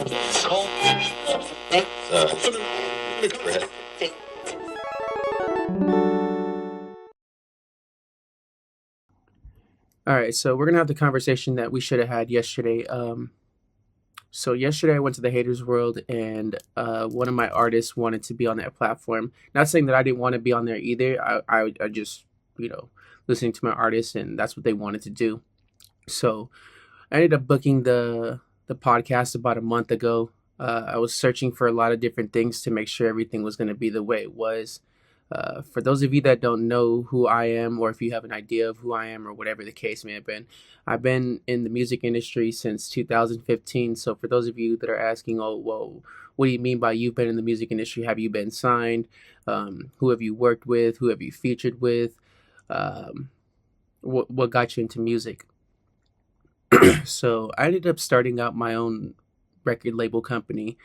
All right, so we're gonna have the conversation that we should have had yesterday. So yesterday I went to the Haters World, and one of my artists wanted to be on that platform. Not saying that I didn't want to be on there either. I just you know listening to my artists, and that's what they wanted to do. So I ended up booking the podcast about a month ago. I was searching for a lot of different things to make sure everything was going to be the way it was. For those of you that don't know who I am, or if you have an idea of who I am, or whatever the case may have been, I've been in the music industry since 2015. So, for those of you that are asking, oh, well, what do you mean by you've been in the music industry? Have you been signed? Who have you worked with? Who have you featured with? Um, what got you into music? So, I ended up starting out my own record label company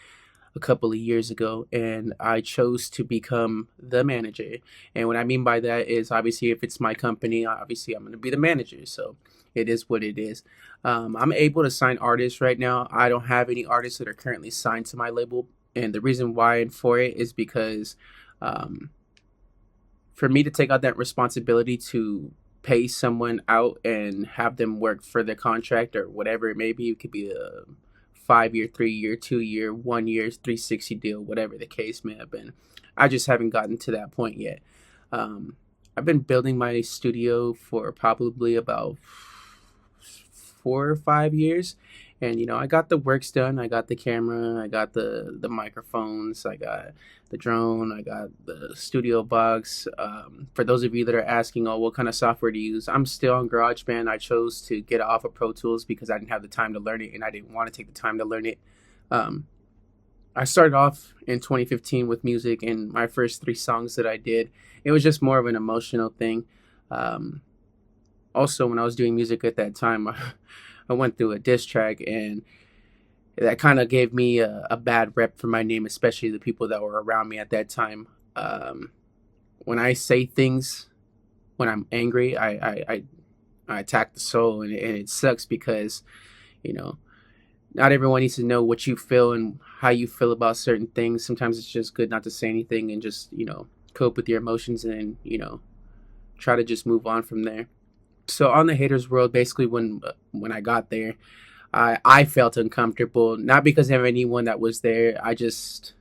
a couple of years ago, and I chose to become the manager. And what I mean by that is, obviously, if it's my company, obviously I'm going to be the manager. So it is what it is. I'm able to sign artists right now. I don't have any artists that are currently signed to my label, and the reason why and for it is because um, for me to take out that responsibility to pay someone out and have them work for the contract or whatever it may be, it could be a 5 year, 3 year, 2 year, 1 year, 360 deal, whatever the case may have been. I just haven't gotten to that point yet. Um, I've been building my studio for probably about 4 or 5 years, and I got the works done. I got the camera, I got the microphones, I got the drone, I got the studio box. For those of you that are asking, oh, what kind of software to use, I'm still on GarageBand. I chose to get off of Pro Tools because I didn't have the time to learn it, and I didn't want to take the time to learn it. Um, I started off in 2015 with music, and my first three songs that I did, it was just more of an emotional thing. Um, Also, when I was doing music at that time, I went through a diss track, and that kind of gave me a bad rep for my name, especially the people that were around me at that time. Um, when I say things when I'm angry, I attack the soul, and it sucks because you know not everyone needs to know what you feel and how you feel about certain things. Sometimes it's just good not to say anything and just cope with your emotions, and try to just move on from there. So on the haters world, basically when I got there, I felt uncomfortable, not because of anyone that was there. I just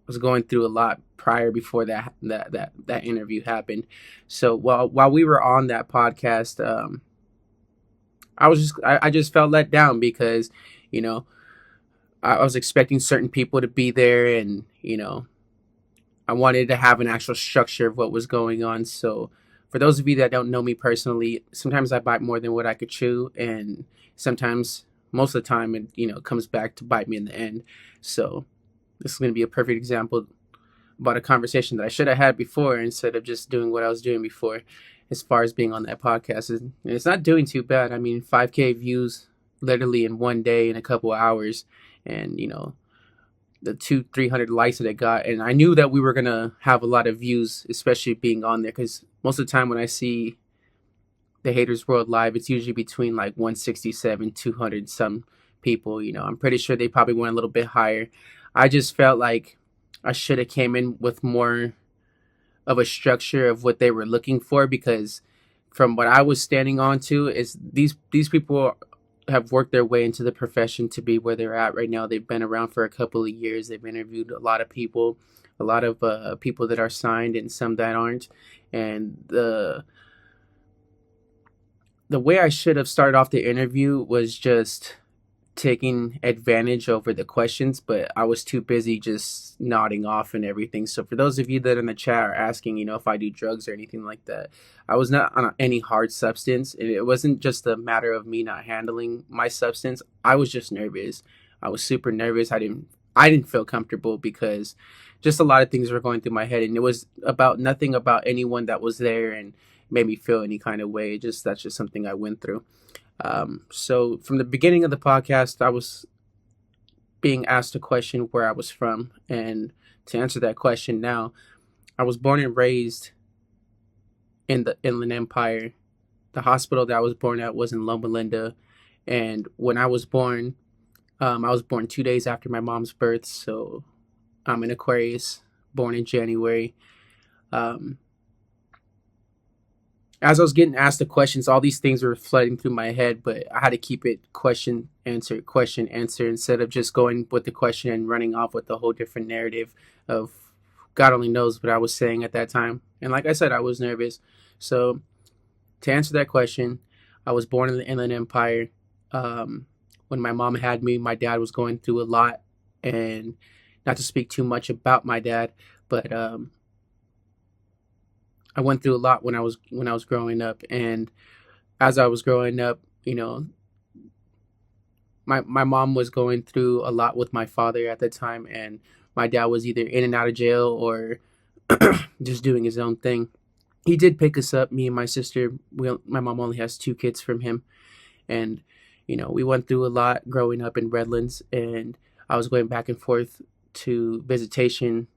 was going through a lot prior before that interview happened. So while we were on that podcast, I just felt let down because you know I was expecting certain people to be there, and I wanted to have an actual structure of what was going on. So, for those of you that don't know me personally, sometimes I bite more than what I could chew, and sometimes, most of the time, it comes back to bite me in the end. So, this is going to be a perfect example about a conversation that I should have had before instead of just doing what I was doing before, as far as being on that podcast. And it's not doing too bad. I mean, 5K views literally in one day in a couple of hours, and the 200-300 likes that it got, and I knew that we were gonna have a lot of views, especially being on there, because most of the time when I see the Haters World live, it's usually between like 167, 200 some people. I'm pretty sure they probably went a little bit higher. I just felt like I should have came in with more of a structure of what they were looking for, because from what I was standing on to is these people have worked their way into the profession to be where they're at right now. They've been around for a couple of years. They've interviewed a lot of people, a lot of people that are signed and some that aren't. And the way I should have started off the interview was just taking advantage over the questions, but I was too busy just nodding off and everything. So for those of you that in the chat are asking, if I do drugs or anything like that, I was not on any hard substance. And it wasn't just a matter of me not handling my substance. I was just nervous. I was super nervous. I didn't feel comfortable because just a lot of things were going through my head, and it was about nothing about anyone that was there and made me feel any kind of way. That's just something I went through. So from the beginning of the podcast, I was being asked a question where I was from. And to answer that question now, I was born and raised in the Inland Empire. The hospital that I was born at was in Loma Linda. And when I was born, I was born 2 days after my mom's birth, so I'm an Aquarius, born in January. Um, as I was getting asked the questions, all these things were flooding through my head, but I had to keep it question, answer, instead of just going with the question and running off with a whole different narrative of God only knows what I was saying at that time. And like I said, I was nervous. So to answer that question, I was born in the Inland Empire. Um, when my mom had me, my dad was going through a lot, and not to speak too much about my dad, but I went through a lot when I was growing up, and as I was growing up, my mom was going through a lot with my father at the time, and my dad was either in and out of jail or just doing his own thing. He did pick us up, me and my sister. My mom only has 2 kids from him, and we went through a lot growing up in Redlands, and I was going back and forth to visitation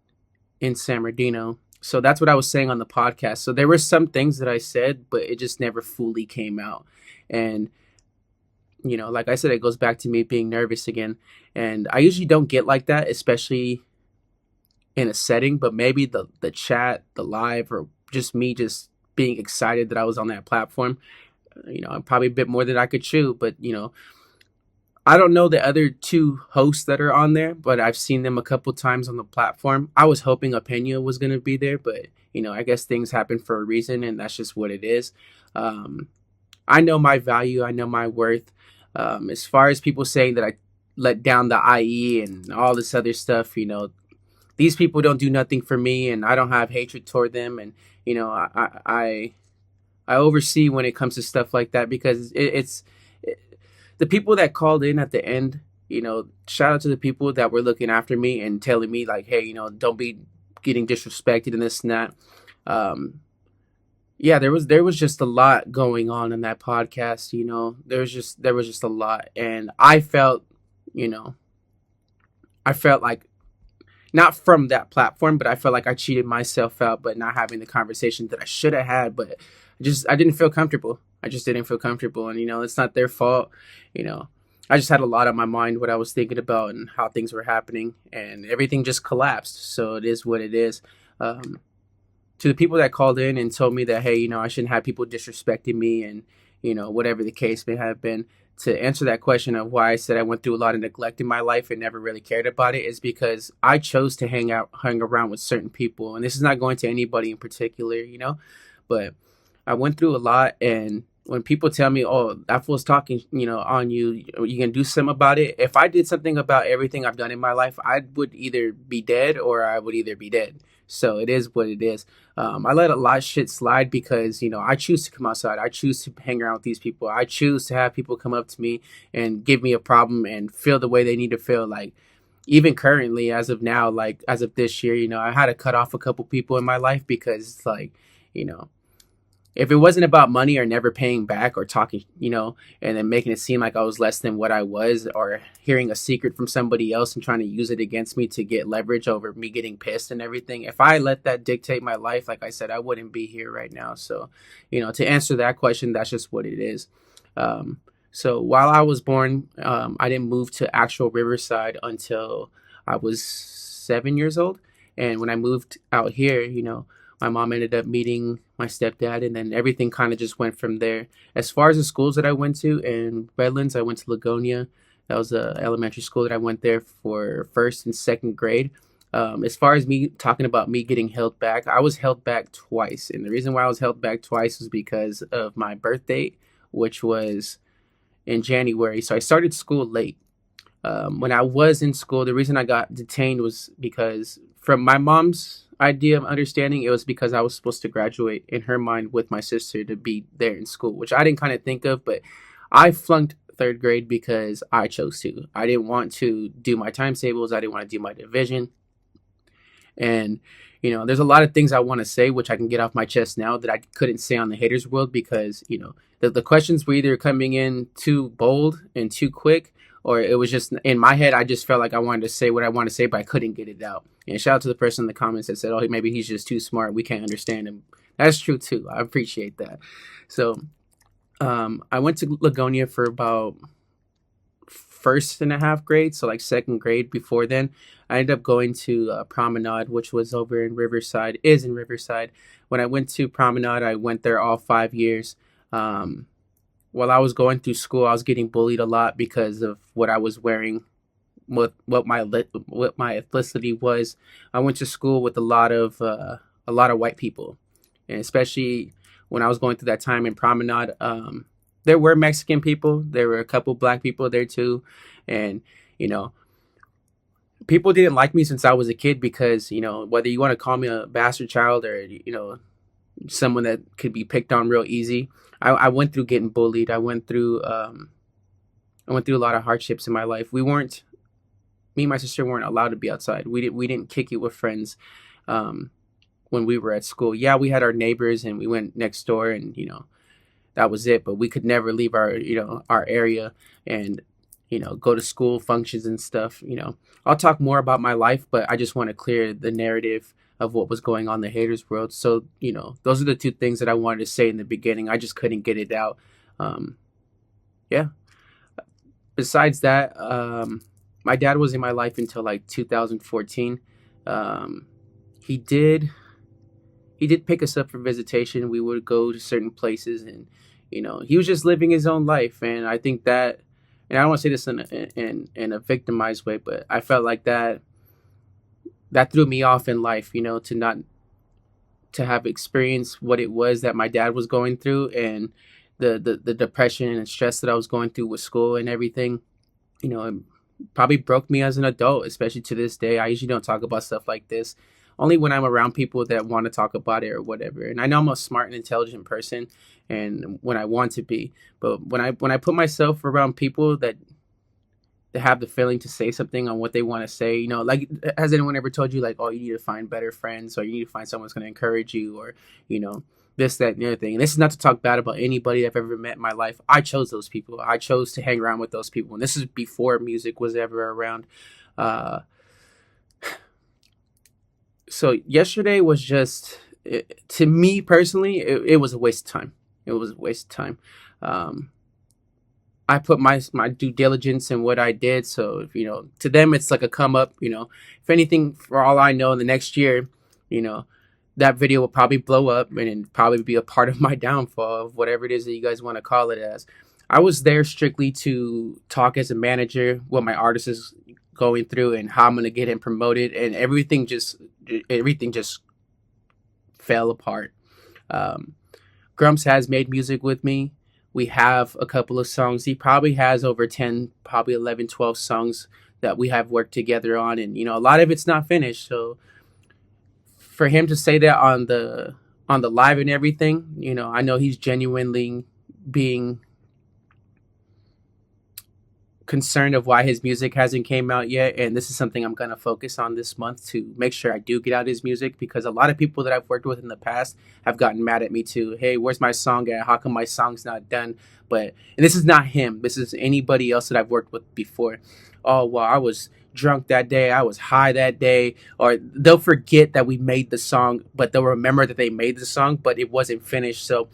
in San Bernardino. So that's what I was saying on the podcast. So there were some things that I said, but it just never fully came out. And like I said, it goes back to me being nervous again. And I usually don't get like that, especially in a setting, but maybe the chat, the live, or just me just being excited that I was on that platform. I'm probably a bit more than I could chew, but I don't know the other 2 hosts that are on there, but I've seen them a couple times on the platform. I was hoping Openia was going to be there, but I guess things happen for a reason, and that's just what it is. I know my value. I know my worth. As far as people saying that I let down the IE and all this other stuff, these people don't do nothing for me, and I don't have hatred toward them. And I oversee when it comes to stuff like that, because the people that called in at the end. Shout out to the people that were looking after me and telling me like, hey, don't be getting disrespected and this and that. Yeah, there was just a lot going on in that podcast. There was just a lot, and I felt like, not from that platform, but I felt like I cheated myself out, but not having the conversation that I should have had. But I didn't feel comfortable. I just didn't feel comfortable, and it's not their fault. You know, I just had a lot on my mind, what I was thinking about and how things were happening, and everything just collapsed. So it is what it is. Um, to the people that called in and told me that, hey, I shouldn't have people disrespecting me, and whatever the case may have been, to answer that question of why I said I went through a lot of neglect in my life and never really cared about it, is because I chose to hang around with certain people. And this is not going to anybody in particular, but I went through a lot. And when people tell me, oh, that fool's talking, on you, you can do something about it. If I did something about everything I've done in my life, I would either be dead or I would either be dead. So it is what it is. I let a lot of shit slide because, I choose to come outside. I choose to hang around with these people. I choose to have people come up to me and give me a problem and feel the way they need to feel. Like, even currently, as of now, like as of this year, I had to cut off a couple people in my life because it's like, you know, if it wasn't about money or never paying back or talking, and then making it seem like I was less than what I was, or hearing a secret from somebody else and trying to use it against me to get leverage over me getting pissed and everything, if I let that dictate my life, like I said, I wouldn't be here right now. So, to answer that question, that's just what it is. So while I was born, I didn't move to actual Riverside until I was 7 years old. And when I moved out here, my mom ended up meeting my stepdad, and then everything kind of just went from there. As far as the schools that I went to in Redlands, I went to Lagonia. That was a elementary school that I went there for first and second grade. As far as me talking about me getting held back, I was held back twice. And the reason why I was held back twice was because of my birth date, which was in January. So I started school late. When I was in school, the reason I got detained was because, from my mom's idea of understanding, it was because I was supposed to graduate in her mind with my sister to be there in school, which I didn't kind of think of, but I flunked third grade because I chose to. I didn't want to do my timetables. I didn't want to do my division. And, there's a lot of things I want to say, which I can get off my chest now, that I couldn't say on the Haters World because, the questions were either coming in too bold and too quick, or it was just in my head. I just felt like I wanted to say what I wanted to say, but I couldn't get it out. And shout out to the person in the comments that said, oh, maybe he's just too smart. We can't understand him. That's true, too. I appreciate that. So I went to Lagonia for about first and a half grade, so like second grade. Before then, I ended up going to Promenade, which was over in Riverside, is in Riverside. When I went to Promenade, I went there all 5 years. Um, while I was going through school, I was getting bullied a lot because of what I was wearing, what my ethnicity was. I went to school with a lot of white people, and especially when I was going through that time in Promenade, there were Mexican people. There were a couple black people there too, and you know, people didn't like me since I was a kid because whether you want to call me a bastard child or someone that could be picked on real easy. I went through getting bullied. I went through a lot of hardships in my life. Me and my sister weren't allowed to be outside. We didn't kick it with friends um, when we were at school. Yeah, we had our neighbors and we went next door, and that was it. But we could never leave our area and go to school functions and stuff. I'll talk more about my life, but I just want to clear the narrative of what was going on in the haters world. So those are the two things that I wanted to say in the beginning. I just couldn't get it out. Um, yeah. Besides that, my dad was in my life until like 2014. Um, he did he did pick us up for visitation. We would go to certain places, and he was just living his own life. And I think that, and I don't want to say this in a victimized way, but I felt like that threw me off in life. To not to have experienced what it was that my dad was going through, and the depression and stress that I was going through with school and everything. It probably broke me as an adult, especially to this day. I usually don't talk about stuff like this, only when I'm around people that want to talk about it or whatever. And I know I'm a smart and intelligent person, and when I want to be, but when I put myself around people that have the feeling to say something on what they want to say, like, has anyone ever told you like, oh, you need to find better friends, or you need to find someone that's going to encourage you, or this, that, and the other thing. And this is not to talk bad about anybody I've ever met in my life. I chose those people. I chose to hang around with those people. And this is before music was ever around. Uh, so yesterday was just, to me personally, it was a waste of time. It was a waste of time. Um, I put my due diligence in what I did. So, to them, it's like a come up, if anything, for all I know, in the next year, you know, that video will probably blow up and it'd probably be a part of my downfall of whatever it is that you guys want to call it as. I was there strictly to talk as a manager, what my artist is going through and how I'm going to get him promoted, and everything just fell apart. Um, Grumps has made music with me. We have a couple of songs. He probably has over 10, probably 11, 12 songs that we have worked together on. And, a lot of it's not finished. So for him to say that on the live and everything, I know he's genuinely being concerned of why his music hasn't came out yet, and this is something I'm going to focus on this month to make sure I do get out his music, because a lot of people that I've worked with in the past have gotten mad at me too. Hey, where's my song at? How come my song's not done? And this is not him, this is anybody else that I've worked with before. Oh, well, I was drunk that day, I was high that day, or they'll forget that we made the song, but they'll remember that they made the song, but it wasn't finished. So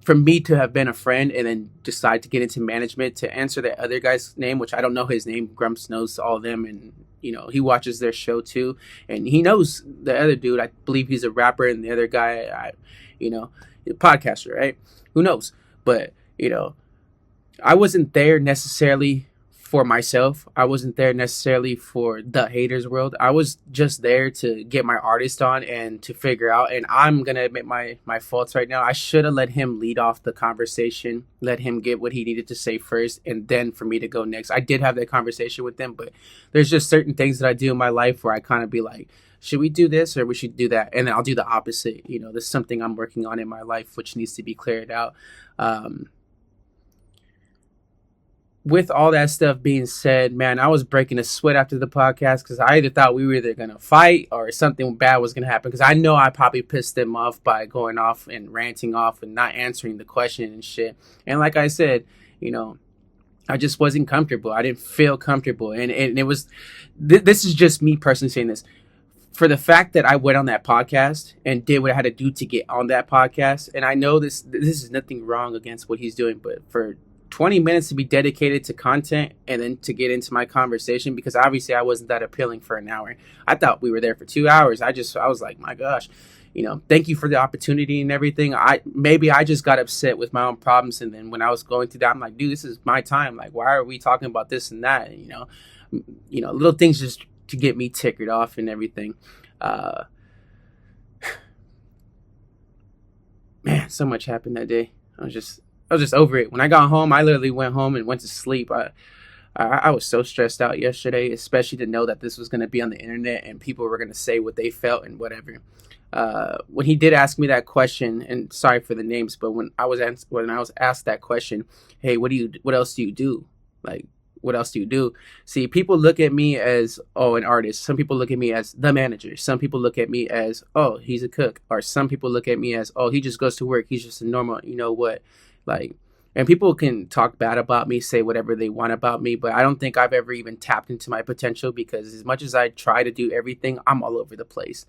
for me to have been a friend and then decide to get into management, to answer that other guy's name, which I don't know his name, Grumps knows all of them, and he watches their show too, and he knows the other dude. I believe he's a rapper, and the other guy, a podcaster, right? Who knows? But I wasn't there necessarily for myself. I wasn't there necessarily for the haters world. I was just there to get my artist on and to figure out, and I'm gonna admit my faults right now. I should have let him lead off the conversation, let him get what he needed to say first, and then for me to go next. I did have that conversation with him, but there's just certain things that I do in my life where I kind of be like, should we do this or we should do that? And then I'll do the opposite. This is something I'm working on in my life, which needs to be cleared out. With all that stuff being said, man, I was breaking a sweat after the podcast, because I either thought we were either going to fight or something bad was going to happen, because I know I probably pissed them off by going off and ranting off and not answering the question and shit. And like I said, I just wasn't comfortable. I didn't feel comfortable. And it was, this is just me personally saying this. For the fact that I went on that podcast and did what I had to do to get on that podcast, and I know this is nothing wrong against what he's doing, but for 20 minutes to be dedicated to content and then to get into my conversation, because obviously I wasn't that appealing for an hour. I thought we were there for 2 hours. I was like, my gosh, thank you for the opportunity and everything. I just got upset with my own problems. And then when I was going through that, I'm like, dude, this is my time. Like, why are we talking about this and that? And, little things just to get me tickered off and everything. Uh, Man, so much happened that day. I was just over it. When I got home, I literally went home and went to sleep. I was so stressed out yesterday, especially to know that this was going to be on the internet and people were going to say what they felt and whatever. When he did ask me that question, and sorry for the names, but when I was asked that question, hey, what else do you do? Like, what else do you do? See, people look at me as, oh, an artist. Some people look at me as the manager. Some people look at me as, oh, he's a cook. Or some people look at me as, oh, he just goes to work. He's just a normal, you know what? Like, and people can talk bad about me, say whatever they want about me, but I don't think I've ever even tapped into my potential, because as much as I try to do everything, I'm all over the place.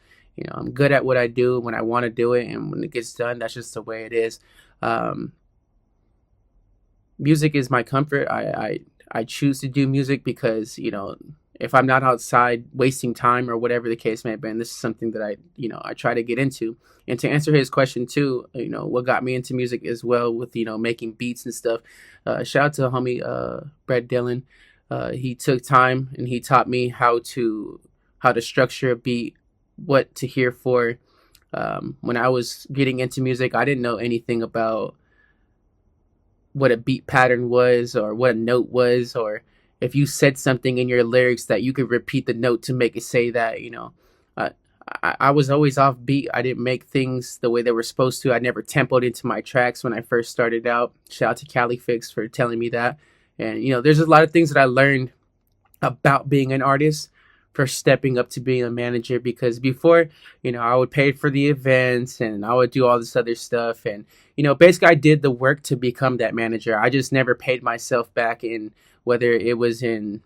I'm good at what I do when I want to do it, and when it gets done, that's just the way it is. Um, Music is my comfort. I choose to do music because, if I'm not outside wasting time or whatever the case may have been, this is something that I try to get into. And to answer his question too, what got me into music as well with, making beats and stuff. Shout out to the homie, Brett Dillon. He took time and he taught me how to structure a beat, what to hear for. When I was getting into music, I didn't know anything about what a beat pattern was or what a note was, or if you said something in your lyrics that you could repeat the note to make it say that. I, I was always off beat. I didn't make things the way they were supposed to. I never tempoed into my tracks when I first started out. Shout out to Cali Fix for telling me that. And there's a lot of things that I learned about being an artist for stepping up to being a manager, because before, I would pay for the events and I would do all this other stuff, and basically I did the work to become that manager. I just never paid myself back, in whether it was in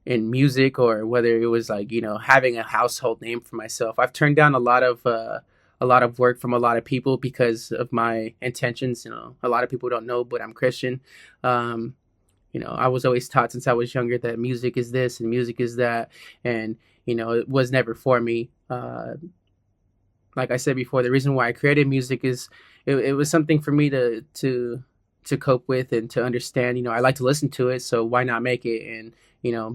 music or whether it was like having a household name for myself. I've turned down a lot of work from a lot of people because of my intentions. A lot of people don't know, but I'm Christian. um I was always taught since I was younger that music is this and music is that, and it was never for me. Like I said before, the reason why I created music is it was something for me to cope with and to understand. I like to listen to it, so why not make it and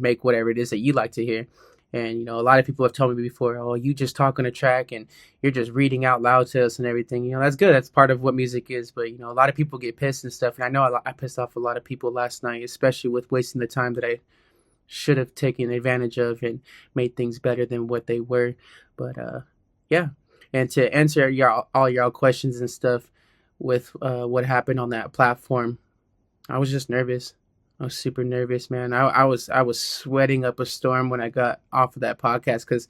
make whatever it is that you like to hear. And a lot of people have told me before, oh, you just talk on a track and you're just reading out loud to us and everything. That's good. That's part of what music is. But a lot of people get pissed and stuff. And I know I pissed off a lot of people last night, especially with wasting the time that I should have taken advantage of and made things better than what they were. But yeah. And to answer all y'all questions and stuff with what happened on that platform, I was just nervous. I was super nervous, man. I was sweating up a storm when I got off of that podcast, because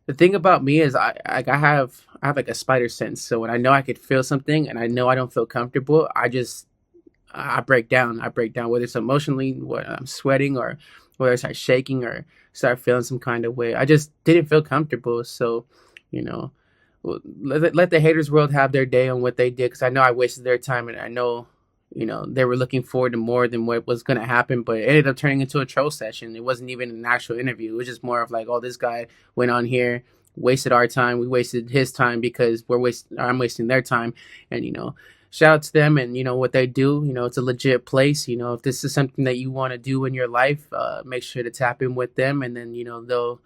the thing about me is I have like a spider sense. So when I know I could feel something and I know I don't feel comfortable, I break down. I break down, whether it's emotionally, whether I'm sweating, or whether I start shaking or start feeling some kind of way. I just didn't feel comfortable. So, let the haters world have their day on what they did, because I know I wasted their time, and I know they were looking forward to more than what was going to happen, but it ended up turning into a troll session. It wasn't even an actual interview. It was just more of like, oh, this guy went on here, wasted our time. We wasted his time because I'm wasting their time. And, shout out to them and, what they do. It's a legit place. If this is something that you want to do in your life, make sure to tap in with them, and then, they'll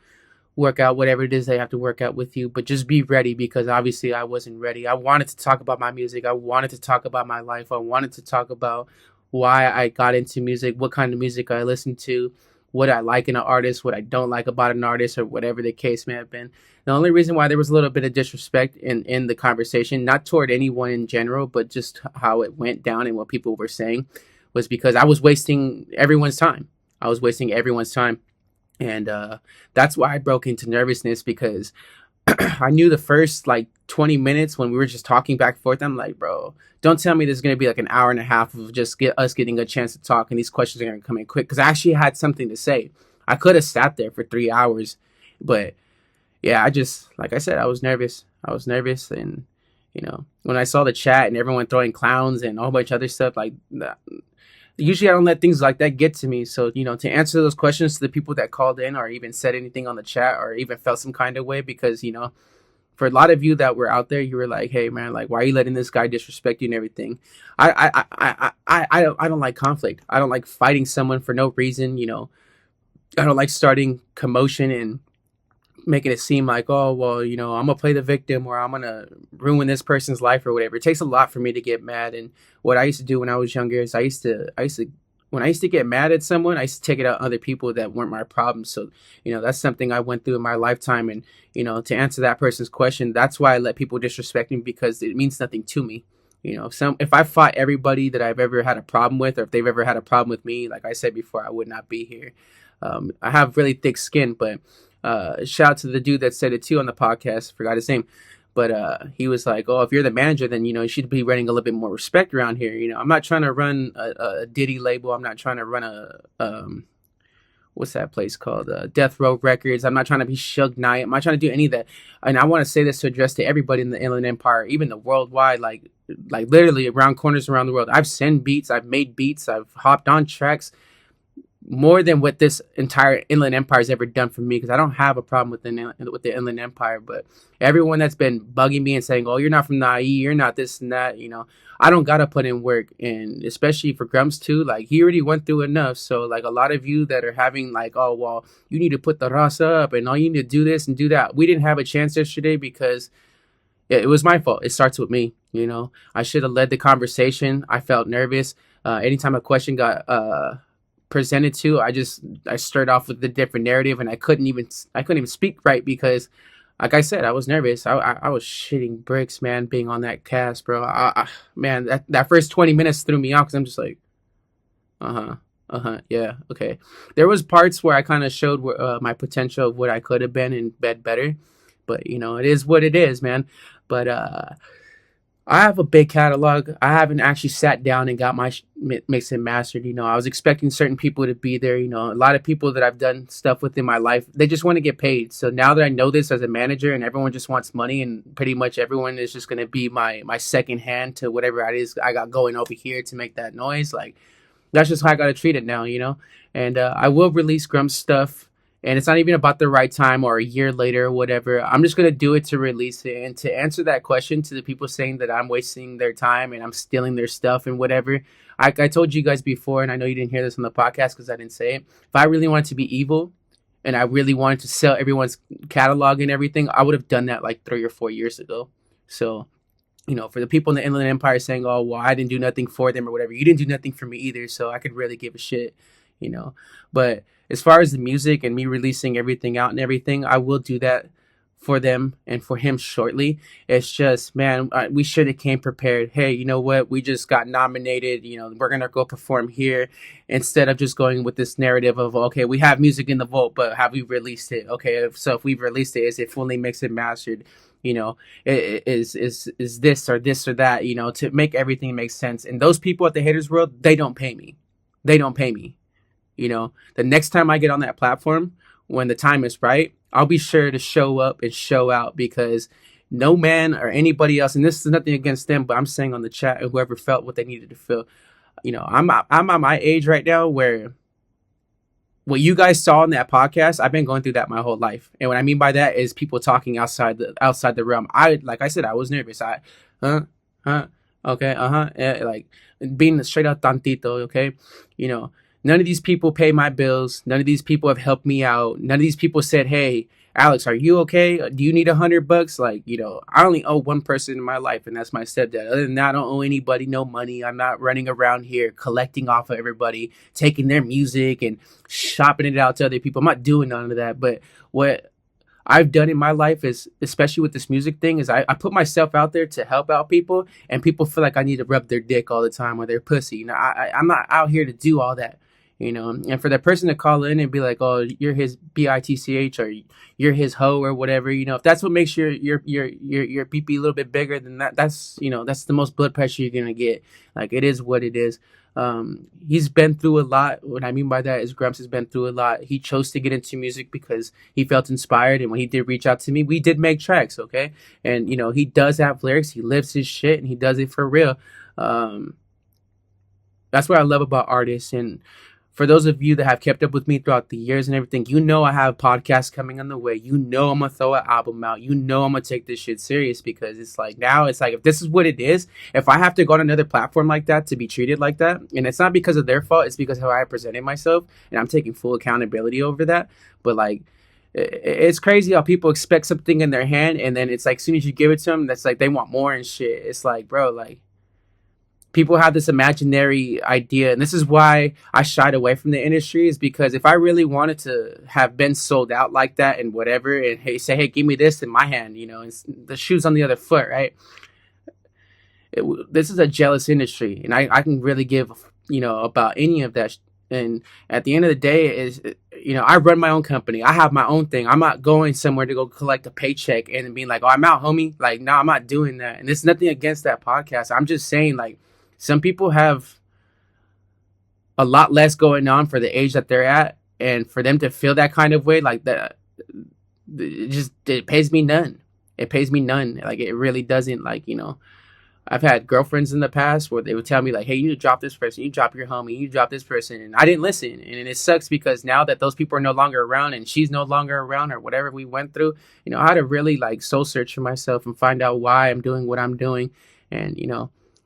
work out whatever it is they have to work out with you. But just be ready, because obviously I wasn't ready. I wanted to talk about my music. I wanted to talk about my life. I wanted to talk about why I got into music, what kind of music I listen to, what I like in an artist, what I don't like about an artist, or whatever the case may have been. The only reason why there was a little bit of disrespect in the conversation, not toward anyone in general, but just how it went down and what people were saying, was because I was wasting everyone's time. I was wasting everyone's time. And that's why I broke into nervousness, because I knew the first like 20 minutes when we were just talking back and forth, I'm like, bro, don't tell me there's going to be like an hour and a half of just us getting a chance to talk and these questions are going to come in quick. Because I actually had something to say. I could have sat there for 3 hours. But yeah, like I said, I was nervous. And, when I saw the chat and everyone throwing clowns and a whole bunch of other stuff, like that, usually I don't let things like that get to me. So, to answer those questions to the people that called in or even said anything on the chat or even felt some kind of way, because, for a lot of you that were out there, you were like, "Hey, man, like, why are you letting this guy disrespect you and everything?" I don't like conflict. I don't like fighting someone for no reason. I don't like starting commotion and making it seem like, oh, well, I'm gonna play the victim or I'm gonna ruin this person's life or whatever. It takes a lot for me to get mad. And what I used to do when I was younger is when I used to get mad at someone, I used to take it out on other people that weren't my problem. So, that's something I went through in my lifetime. And, to answer that person's question, that's why I let people disrespect me, because it means nothing to me. If I fought everybody that I've ever had a problem with, or if they've ever had a problem with me, like I said before, I would not be here. I have really thick skin, but shout out to the dude that said it too on the podcast. Forgot his name, but he was like, "Oh, if you're the manager, then you should be running a little bit more respect around here." I'm not trying to run a Diddy label. I'm not trying to run a what's that place called? Death Row Records. I'm not trying to be Suge Knight. I'm not trying to do any of that. And I want to say this to address to everybody in the Inland Empire, even the worldwide, like literally around corners around the world. I've sent beats. I've made beats. I've hopped on tracks more than what this entire Inland Empire has ever done for me, because I don't have a problem with the Inland Empire. But everyone that's been bugging me and saying, "Oh, you're not from the IE, you're not this and that," I don't gotta put in work, and especially for Grumps too. Like, he already went through enough. So like, a lot of you that are having like, "Oh, well, you need to put the raza up and all you need to do this and do that." We didn't have a chance yesterday because it was my fault. It starts with me. I should have led the conversation. I felt nervous. Anytime a question got presented to, I started off with a different narrative, and I couldn't even speak right because, like I said, I was nervous. I was shitting bricks, man, being on that cast, bro. Man, that first 20 minutes threw me off because I'm just like, yeah, okay. There was parts where I kind of showed my potential of what I could have been and been better, but it is what it is, man. But I have a big catalog. I haven't actually sat down and got my mixed and mastered. I was expecting certain people to be there. A lot of people that I've done stuff with in my life, they just want to get paid. So now that I know this as a manager and everyone just wants money, and pretty much everyone is just going to be my second hand to whatever it is I got going over here to make that noise, like, that's just how I got to treat it now. And I will release Grumps stuff. And it's not even about the right time or a year later or whatever. I'm just going to do it to release it. And to answer that question to the people saying that I'm wasting their time and I'm stealing their stuff and whatever, I told you guys before, and I know you didn't hear this on the podcast because I didn't say it. If I really wanted to be evil and I really wanted to sell everyone's catalog and everything, I would have done that like 3 or 4 years ago. So, for the people in the Inland Empire saying, "Oh, well, I didn't do nothing for them," or whatever, you didn't do nothing for me either. So I could really give a shit. But as far as the music and me releasing everything out and everything, I will do that for them and for him shortly. It's just, man, we should have came prepared. Hey, you know what? We just got nominated. We're going to go perform here, instead of just going with this narrative of, okay, we have music in the vault, but have we released it? Okay, so if we've released it, is it fully mixed and mastered? Is this or this or that, to make everything make sense. And those people at the Haters World, they don't pay me. They don't pay me. The next time I get on that platform, when the time is right, I'll be sure to show up and show out, because no man or anybody else, and this is nothing against them, but I'm saying on the chat, whoever felt what they needed to feel, I'm at my age right now where what you guys saw in that podcast, I've been going through that my whole life. And what I mean by that is people talking outside the realm. Like I said, I was nervous. Okay, yeah, like being straight out tantito, okay, None of these people pay my bills. None of these people have helped me out. None of these people said, "Hey, Alex, are you okay? Do you need $100?" Like, I only owe one person in my life, and that's my stepdad. Other than that, I don't owe anybody no money. I'm not running around here collecting off of everybody, taking their music and shopping it out to other people. I'm not doing none of that. But what I've done in my life is, especially with this music thing, is I put myself out there to help out people, and people feel like I need to rub their dick all the time or their pussy. I'm not out here to do all that. And for that person to call in and be like, "Oh, you're his bitch," or "You're his hoe," or whatever, if that's what makes your pee-pee a little bit bigger, then that's the most blood pressure you're gonna get. Like, it is what it is. He's been through a lot. What I mean by that is Grumps has been through a lot. He chose to get into music because he felt inspired, and when he did reach out to me, we did make tracks, okay? And he does have lyrics. He lives his shit, and he does it for real. That's what I love about artists. And for those of you that have kept up with me throughout the years and everything, I have podcasts coming on the way. I'm gonna throw an album out. I'm gonna take this shit serious, because it's like, now it's like, if this is what it is, if I have to go on another platform like that to be treated like that, and it's not because of their fault, it's because of how I presented myself, and I'm taking full accountability over that. But like, it's crazy how people expect something in their hand, and then it's like, as soon as you give it to them, that's like they want more and shit. It's like, bro, like, people have this imaginary idea, and this is why I shied away from the industry, is because if I really wanted to have been sold out like that and whatever, and hey, give me this in my hand, and the shoes on the other foot, right? This is a jealous industry, and I can really give about any of that. And at the end of the day, I run my own company. I have my own thing. I'm not going somewhere to go collect a paycheck and being like, oh, I'm out, homie. Like, no, I'm not doing that. And there's nothing against that podcast. I'm just saying, like, some people have a lot less going on for the age that they're at, and for them to feel that kind of way, like that, it pays me none. It pays me none. Like, it really doesn't. Like, I've had girlfriends in the past where they would tell me like, hey, you need to drop this person, you drop your homie, you drop this person, and I didn't listen. And it sucks, because now that those people are no longer around, and she's no longer around, or whatever we went through, I had to really like soul search for myself and find out why I'm doing what I'm doing. And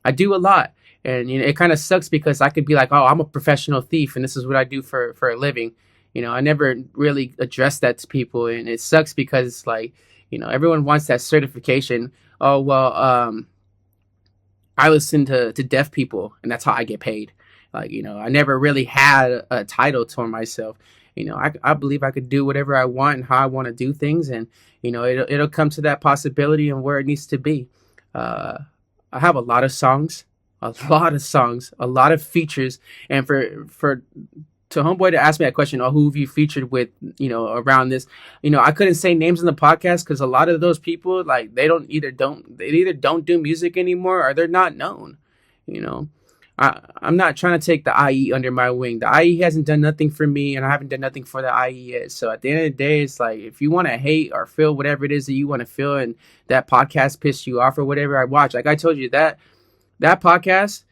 I do a lot. And it kind of sucks, because I could be like, oh, I'm a professional thief, and this is what I do for a living. I never really addressed that to people, and it sucks, because it's like, everyone wants that certification. Oh, well, I listen to deaf people, and that's how I get paid. Like, I never really had a title to myself. I believe I could do whatever I want and how I want to do things, and it'll come to that possibility and where it needs to be. I have a lot of songs, a lot of features, and for to homeboy to ask me that question, oh, who have you featured with, around this, I couldn't say names in the podcast, because a lot of those people, like, they either don't do music anymore, or they're not known. I'm not trying to take the IE under my wing. The IE hasn't done nothing for me, and I haven't done nothing for the IE yet. So at the end of the day, it's like, if you want to hate or feel whatever it is that you want to feel, and that podcast pissed you off or whatever, I watch. Like I told you, that podcast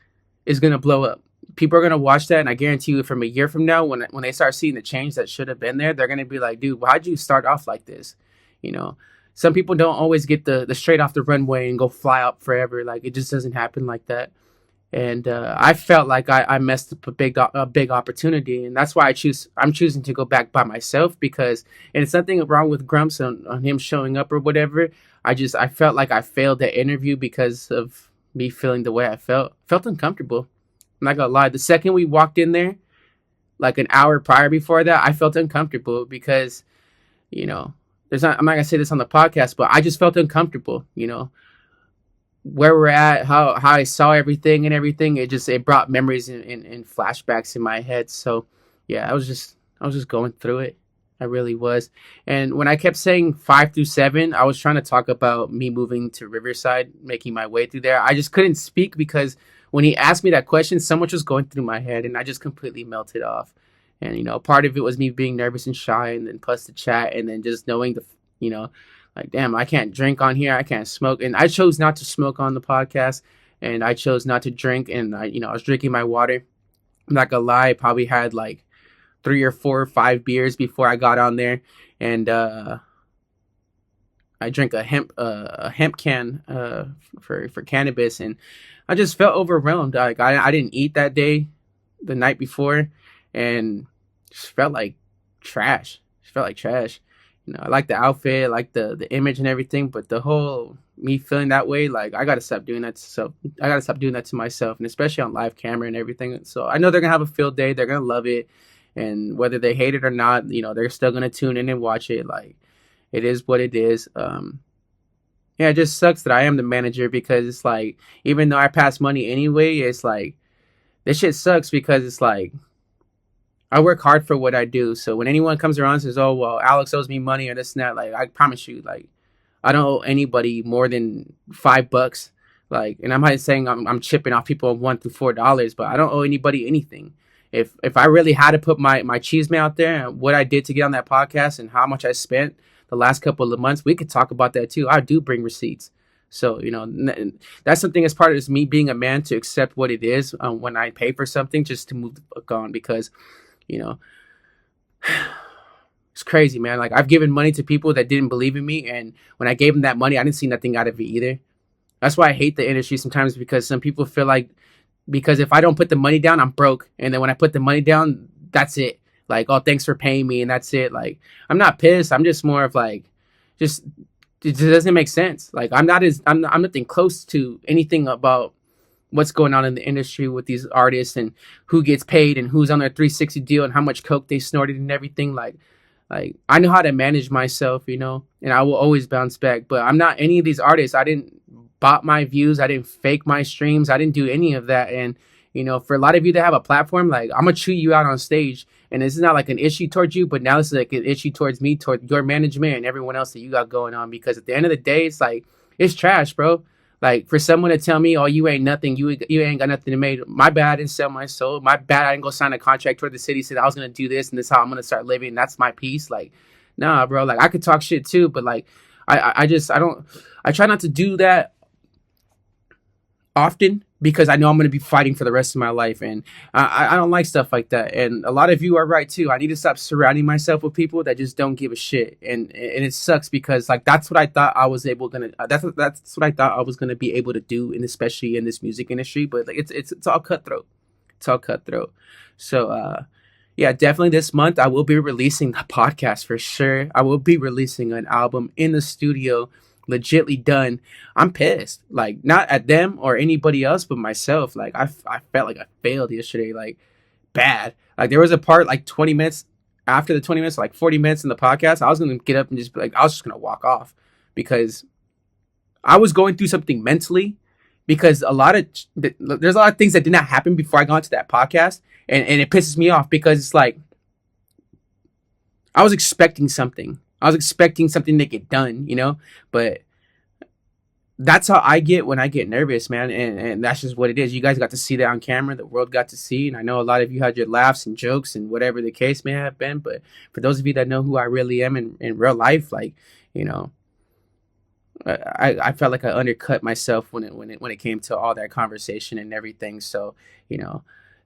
is gonna blow up. People are gonna watch that, and I guarantee you, from a year from now, when they start seeing the change that should have been there, they're gonna be like, dude, why'd you start off like this? Some people don't always get the straight off the runway and go fly up forever. Like, it just doesn't happen like that. And I felt like I messed up a big opportunity, and that's why I'm choosing to go back by myself, because, and it's nothing wrong with Grumps on him showing up or whatever. I felt like I failed that interview because of me feeling the way I felt uncomfortable. I'm not gonna lie. The second we walked in there, like an hour prior before that, I felt uncomfortable, because, I'm not gonna say this on the podcast, but I just felt uncomfortable, where we're at, how I saw everything, it brought memories and flashbacks in my head. So yeah, I was just going through it. I really was. And when I kept saying 5 through 7, I was trying to talk about me moving to Riverside, making my way through there. I just couldn't speak, because when he asked me that question, so much was going through my head, and I just completely melted off. And, part of it was me being nervous and shy, and then plus the chat, and then just knowing like, damn, I can't drink on here. I can't smoke. And I chose not to smoke on the podcast, and I chose not to drink. And I was drinking my water. I'm not gonna lie, I probably had like 3 or 4 or 5 beers before I got on there. And, I drank a hemp can for cannabis, and I just felt overwhelmed. Like I didn't eat that day, the night before, and just felt like trash. I like the outfit, I like the image and everything, but the whole me feeling that way, like, I gotta stop doing that. So I gotta stop doing that to myself, and especially on live camera and everything. So I know they're gonna have a field day. They're gonna love it, and whether they hate it or not, they're still gonna tune in and watch it. Like, it is what it is. Yeah, it just sucks that I am the manager, because it's like, even though I pass money anyway, it's like, this shit sucks, because it's like, I work hard for what I do. So when anyone comes around and says, oh, well, Alex owes me money or this and that, like, I promise you, like, I don't owe anybody more than $5. Like, and I'm not saying I'm chipping off people $1 through $4, but I don't owe anybody anything. If I really had to put my cheese man out there, and what I did to get on that podcast and how much I spent the last couple of months, we could talk about that too. I do bring receipts. So that's something as part of this, me being a man, to accept what it is when I pay for something, just to move the fuck on. Because you know it's crazy, man. Like, I've given money to people that didn't believe in me, and when I gave them that money, I didn't see nothing out of it either. That's why I hate the industry sometimes, because some people feel like, because if I don't put the money down, I'm broke. And then when I put the money down, that's it. Like, oh, thanks for paying me, and that's it. Like, I'm not pissed. I'm just more of like, just it just doesn't make sense. Like, I'm nothing close to anything about what's going on in the industry with these artists, and who gets paid, and who's on their 360 deal, and how much coke they snorted and everything. Like I know how to manage myself, and I will always bounce back. But I'm not any of these artists. I didn't bought my views. I didn't fake my streams. I didn't do any of that. And for a lot of you that have a platform, like, I'm gonna chew you out on stage. And this is not like an issue towards you, but now it's like an issue towards me, toward your management, and everyone else that you got going on. Because at the end of the day, it's like, it's trash, bro. Like, for someone to tell me, "Oh, you ain't nothing. You ain't got nothing to make." My bad, I didn't sell my soul. My bad, I didn't go sign a contract where the city said I was gonna do this, and this is how I'm gonna start living. And that's my piece. Like, nah, bro. Like, I could talk shit too, but like, I don't. I try not to do that often, because I know I'm going to be fighting for the rest of my life, and I don't like stuff like that. And a lot of you are right too. I need to stop surrounding myself with people that just don't give a shit, and it sucks, because like, that's what I thought I was able gonna. That's what I thought I was gonna be able to do, and especially in this music industry. But like, it's all cutthroat. It's all cutthroat. So yeah, definitely this month I will be releasing a podcast for sure. I will be releasing an album in the studio, legitly done. I'm pissed, like, not at them or anybody else, but myself. Like, I felt like I failed yesterday, like, bad. Like, there was a part like 20 minutes after the 20 minutes, like 40 minutes in the podcast, I was gonna get up and just be like, I was just gonna walk off, because I was going through something mentally. Because there's a lot of things that did not happen before I got into that podcast, and it pisses me off, because it's like, I was expecting something. I was expecting something to get done, but that's how I get when I get nervous, man. And that's just what it is. You guys got to see that on camera. The world got to see. And I know a lot of you had your laughs and jokes and whatever the case may have been. But for those of you that know who I really am in real life, like, I felt like I undercut myself when it came to all that conversation and everything. So,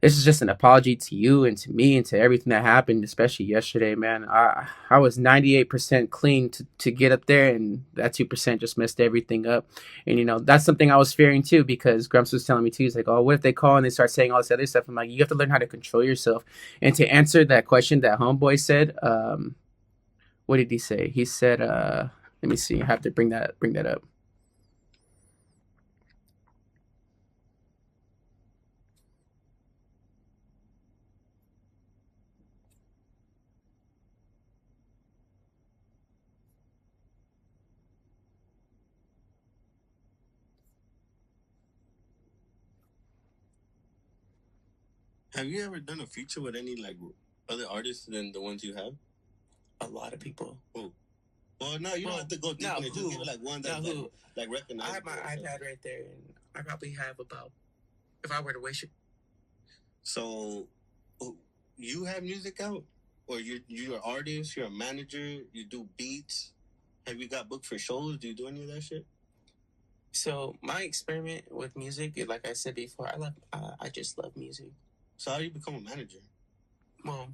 this is just an apology to you and to me and to everything that happened, especially yesterday, man. I was 98% clean to get up there, and that 2% just messed everything up. And that's something I was fearing too, because Grumps was telling me too. He's like, "Oh, what if they call and they start saying all this other stuff?" I'm like, you have to learn how to control yourself. And to answer that question that homeboy said, what did he say? He said, let me see. I have to bring that up. Have you ever done a feature with any like other artists than the ones you have? A lot of people. Oh, well, no, you don't have to go deep in it. Just give it like one that's like recognizable. I have my iPad right there, and I probably have about, if I were to wish it. So, you have music out, or you're an artist, you're a manager, you do beats. Have you got booked for shows? Do you do any of that shit? So my experiment with music, like I said before, I just love music. So how do you become a manager? Well,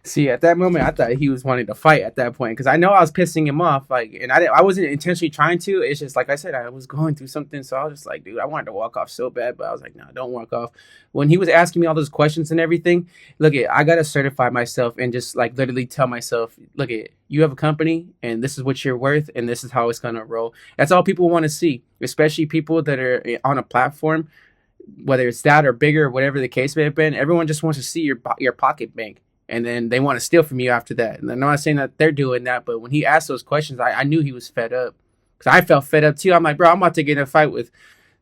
see, at that moment, I thought he was wanting to fight at that point, because I know I was pissing him off. Like, and I wasn't intentionally trying to. It's just like I said, I was going through something, so I was just like, dude, I wanted to walk off so bad, but I was like, no, don't walk off. When he was asking me all those questions and everything, I gotta certify myself and just like literally tell myself, you have a company, and this is what you're worth, and this is how it's gonna roll. That's all people want to see, especially people that are on a platform, whether it's that or bigger, or whatever the case may have been. Everyone just wants to see your pocket bank. And then they want to steal from you after that. And I'm not saying that they're doing that, but when he asked those questions, I knew he was fed up. Because I felt fed up too. I'm like, bro, I'm about to get in a fight with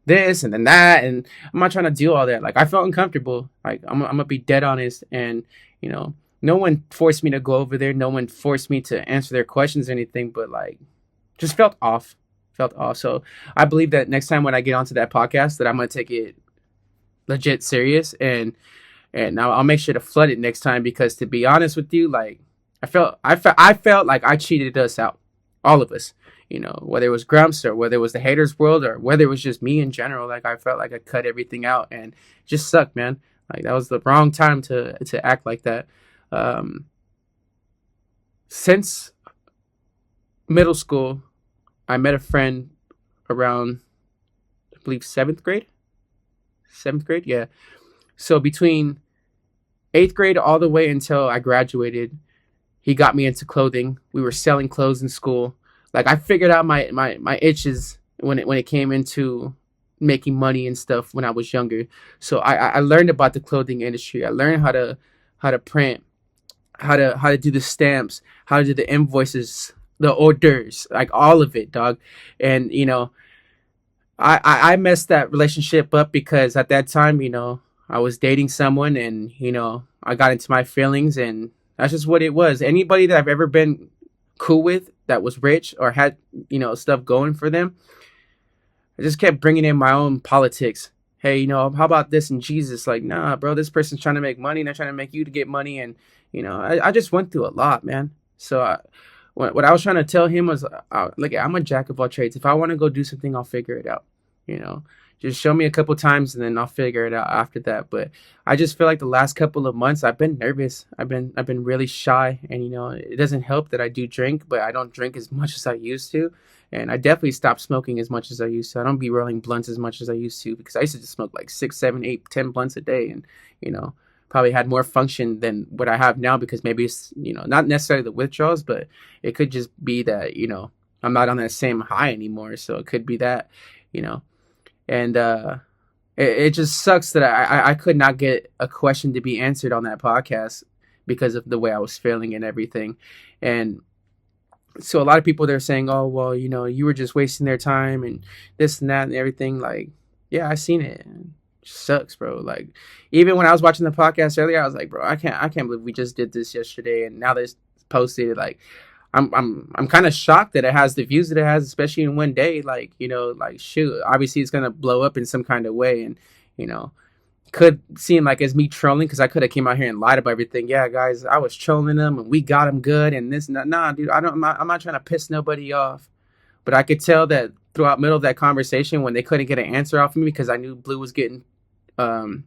this and then that. And I'm not trying to do all that. Like, I felt uncomfortable. Like, I'm going to be dead honest. And, no one forced me to go over there. No one forced me to answer their questions or anything. But, like, just felt off. Felt off. So I believe that next time when I get onto that podcast, that I'm going to take it legit serious. And now I'll make sure to flood it next time, because to be honest with you, like, I felt like I cheated us out all of us. Whether it was Grumps or whether it was the haters world or whether it was just me in general, like I felt like I cut everything out and it just sucked, man. Like that was the wrong time to act like that. Um, since middle school, I met a friend around, I believe, seventh grade. Seventh grade, yeah. So between eighth grade all the way until I graduated, he got me into clothing. We were selling clothes in school. Like I figured out my itches when it came into making money and stuff when I was younger. So I learned about the clothing industry. I learned how to print, how to do the stamps, how to do the invoices, the orders, like all of it, dog. And I messed that relationship up because at that time, I was dating someone and, I got into my feelings and that's just what it was. Anybody that I've ever been cool with that was rich or had, stuff going for them, I just kept bringing in my own politics. Hey, how about this and Jesus? Like, nah, bro, this person's trying to make money and they're trying to make you to get money. And, I just went through a lot, man. So what I was trying to tell him was, look, I'm a jack of all trades. If I want to go do something, I'll figure it out. You know, just show me a couple times and then I'll figure it out after that. But I just feel like the last couple of months I've been nervous. I've been really shy, and it doesn't help that I do drink, but I don't drink as much as I used to. And I definitely stopped smoking as much as I used to. I don't be rolling blunts as much as I used to because I used to just smoke like 6, 7, 8, 10 blunts a day, and you know probably had more function than what I have now because maybe it's not necessarily the withdrawals, but it could just be that I'm not on that same high anymore. So it could be that you know and it just sucks that I could not get a question to be answered on that podcast because of the way I was feeling and everything. And so a lot of people, they're saying, oh well, you were just wasting their time and this and that and everything. Like, yeah, I seen it. It sucks, bro. Like, even when I was watching the podcast earlier, I was like, bro, I can't believe we just did this yesterday and now that it's posted. Like, I'm kind of shocked that it has the views that it has, especially in one day. Like, like, shoot, obviously it's gonna blow up in some kind of way. And you know could seem like it's me trolling because I could have came out here and lied about everything. Yeah, guys, I was trolling them and we got them good and this. Nah, dude, I'm not trying to piss nobody off. But I could tell that throughout middle of that conversation when they couldn't get an answer off of me because I knew Blue was getting um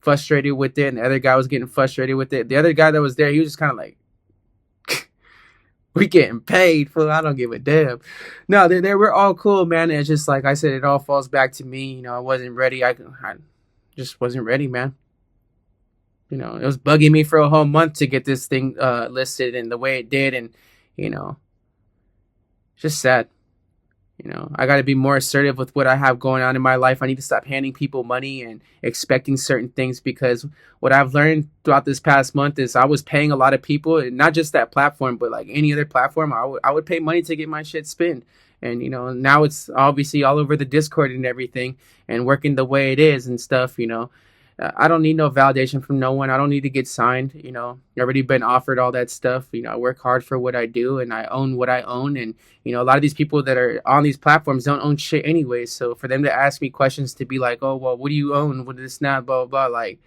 frustrated with it and the other guy was getting frustrated with it. The other guy that was there, he was just kind of like, we getting paid, fool. I don't give a damn. No, they were all cool, man. It's just like I said, it all falls back to me. I wasn't ready. I just wasn't ready, man. It was bugging me for a whole month to get this thing listed and the way it did, and you know, just sad. I got to be more assertive with what I have going on in my life. I need to stop handing people money and expecting certain things because what I've learned throughout this past month is I was paying a lot of people, and not just that platform, but like any other platform. I would pay money to get my shit spinned. And, now it's obviously all over the Discord and everything and working the way it is and stuff. I don't need no validation from no one. I don't need to get signed. I've already been offered all that stuff. I work hard for what I do and I own what I own. And, a lot of these people that are on these platforms don't own shit anyway. So for them to ask me questions to be like, oh, well, what do you own? What is this now? Blah, blah, blah. Like,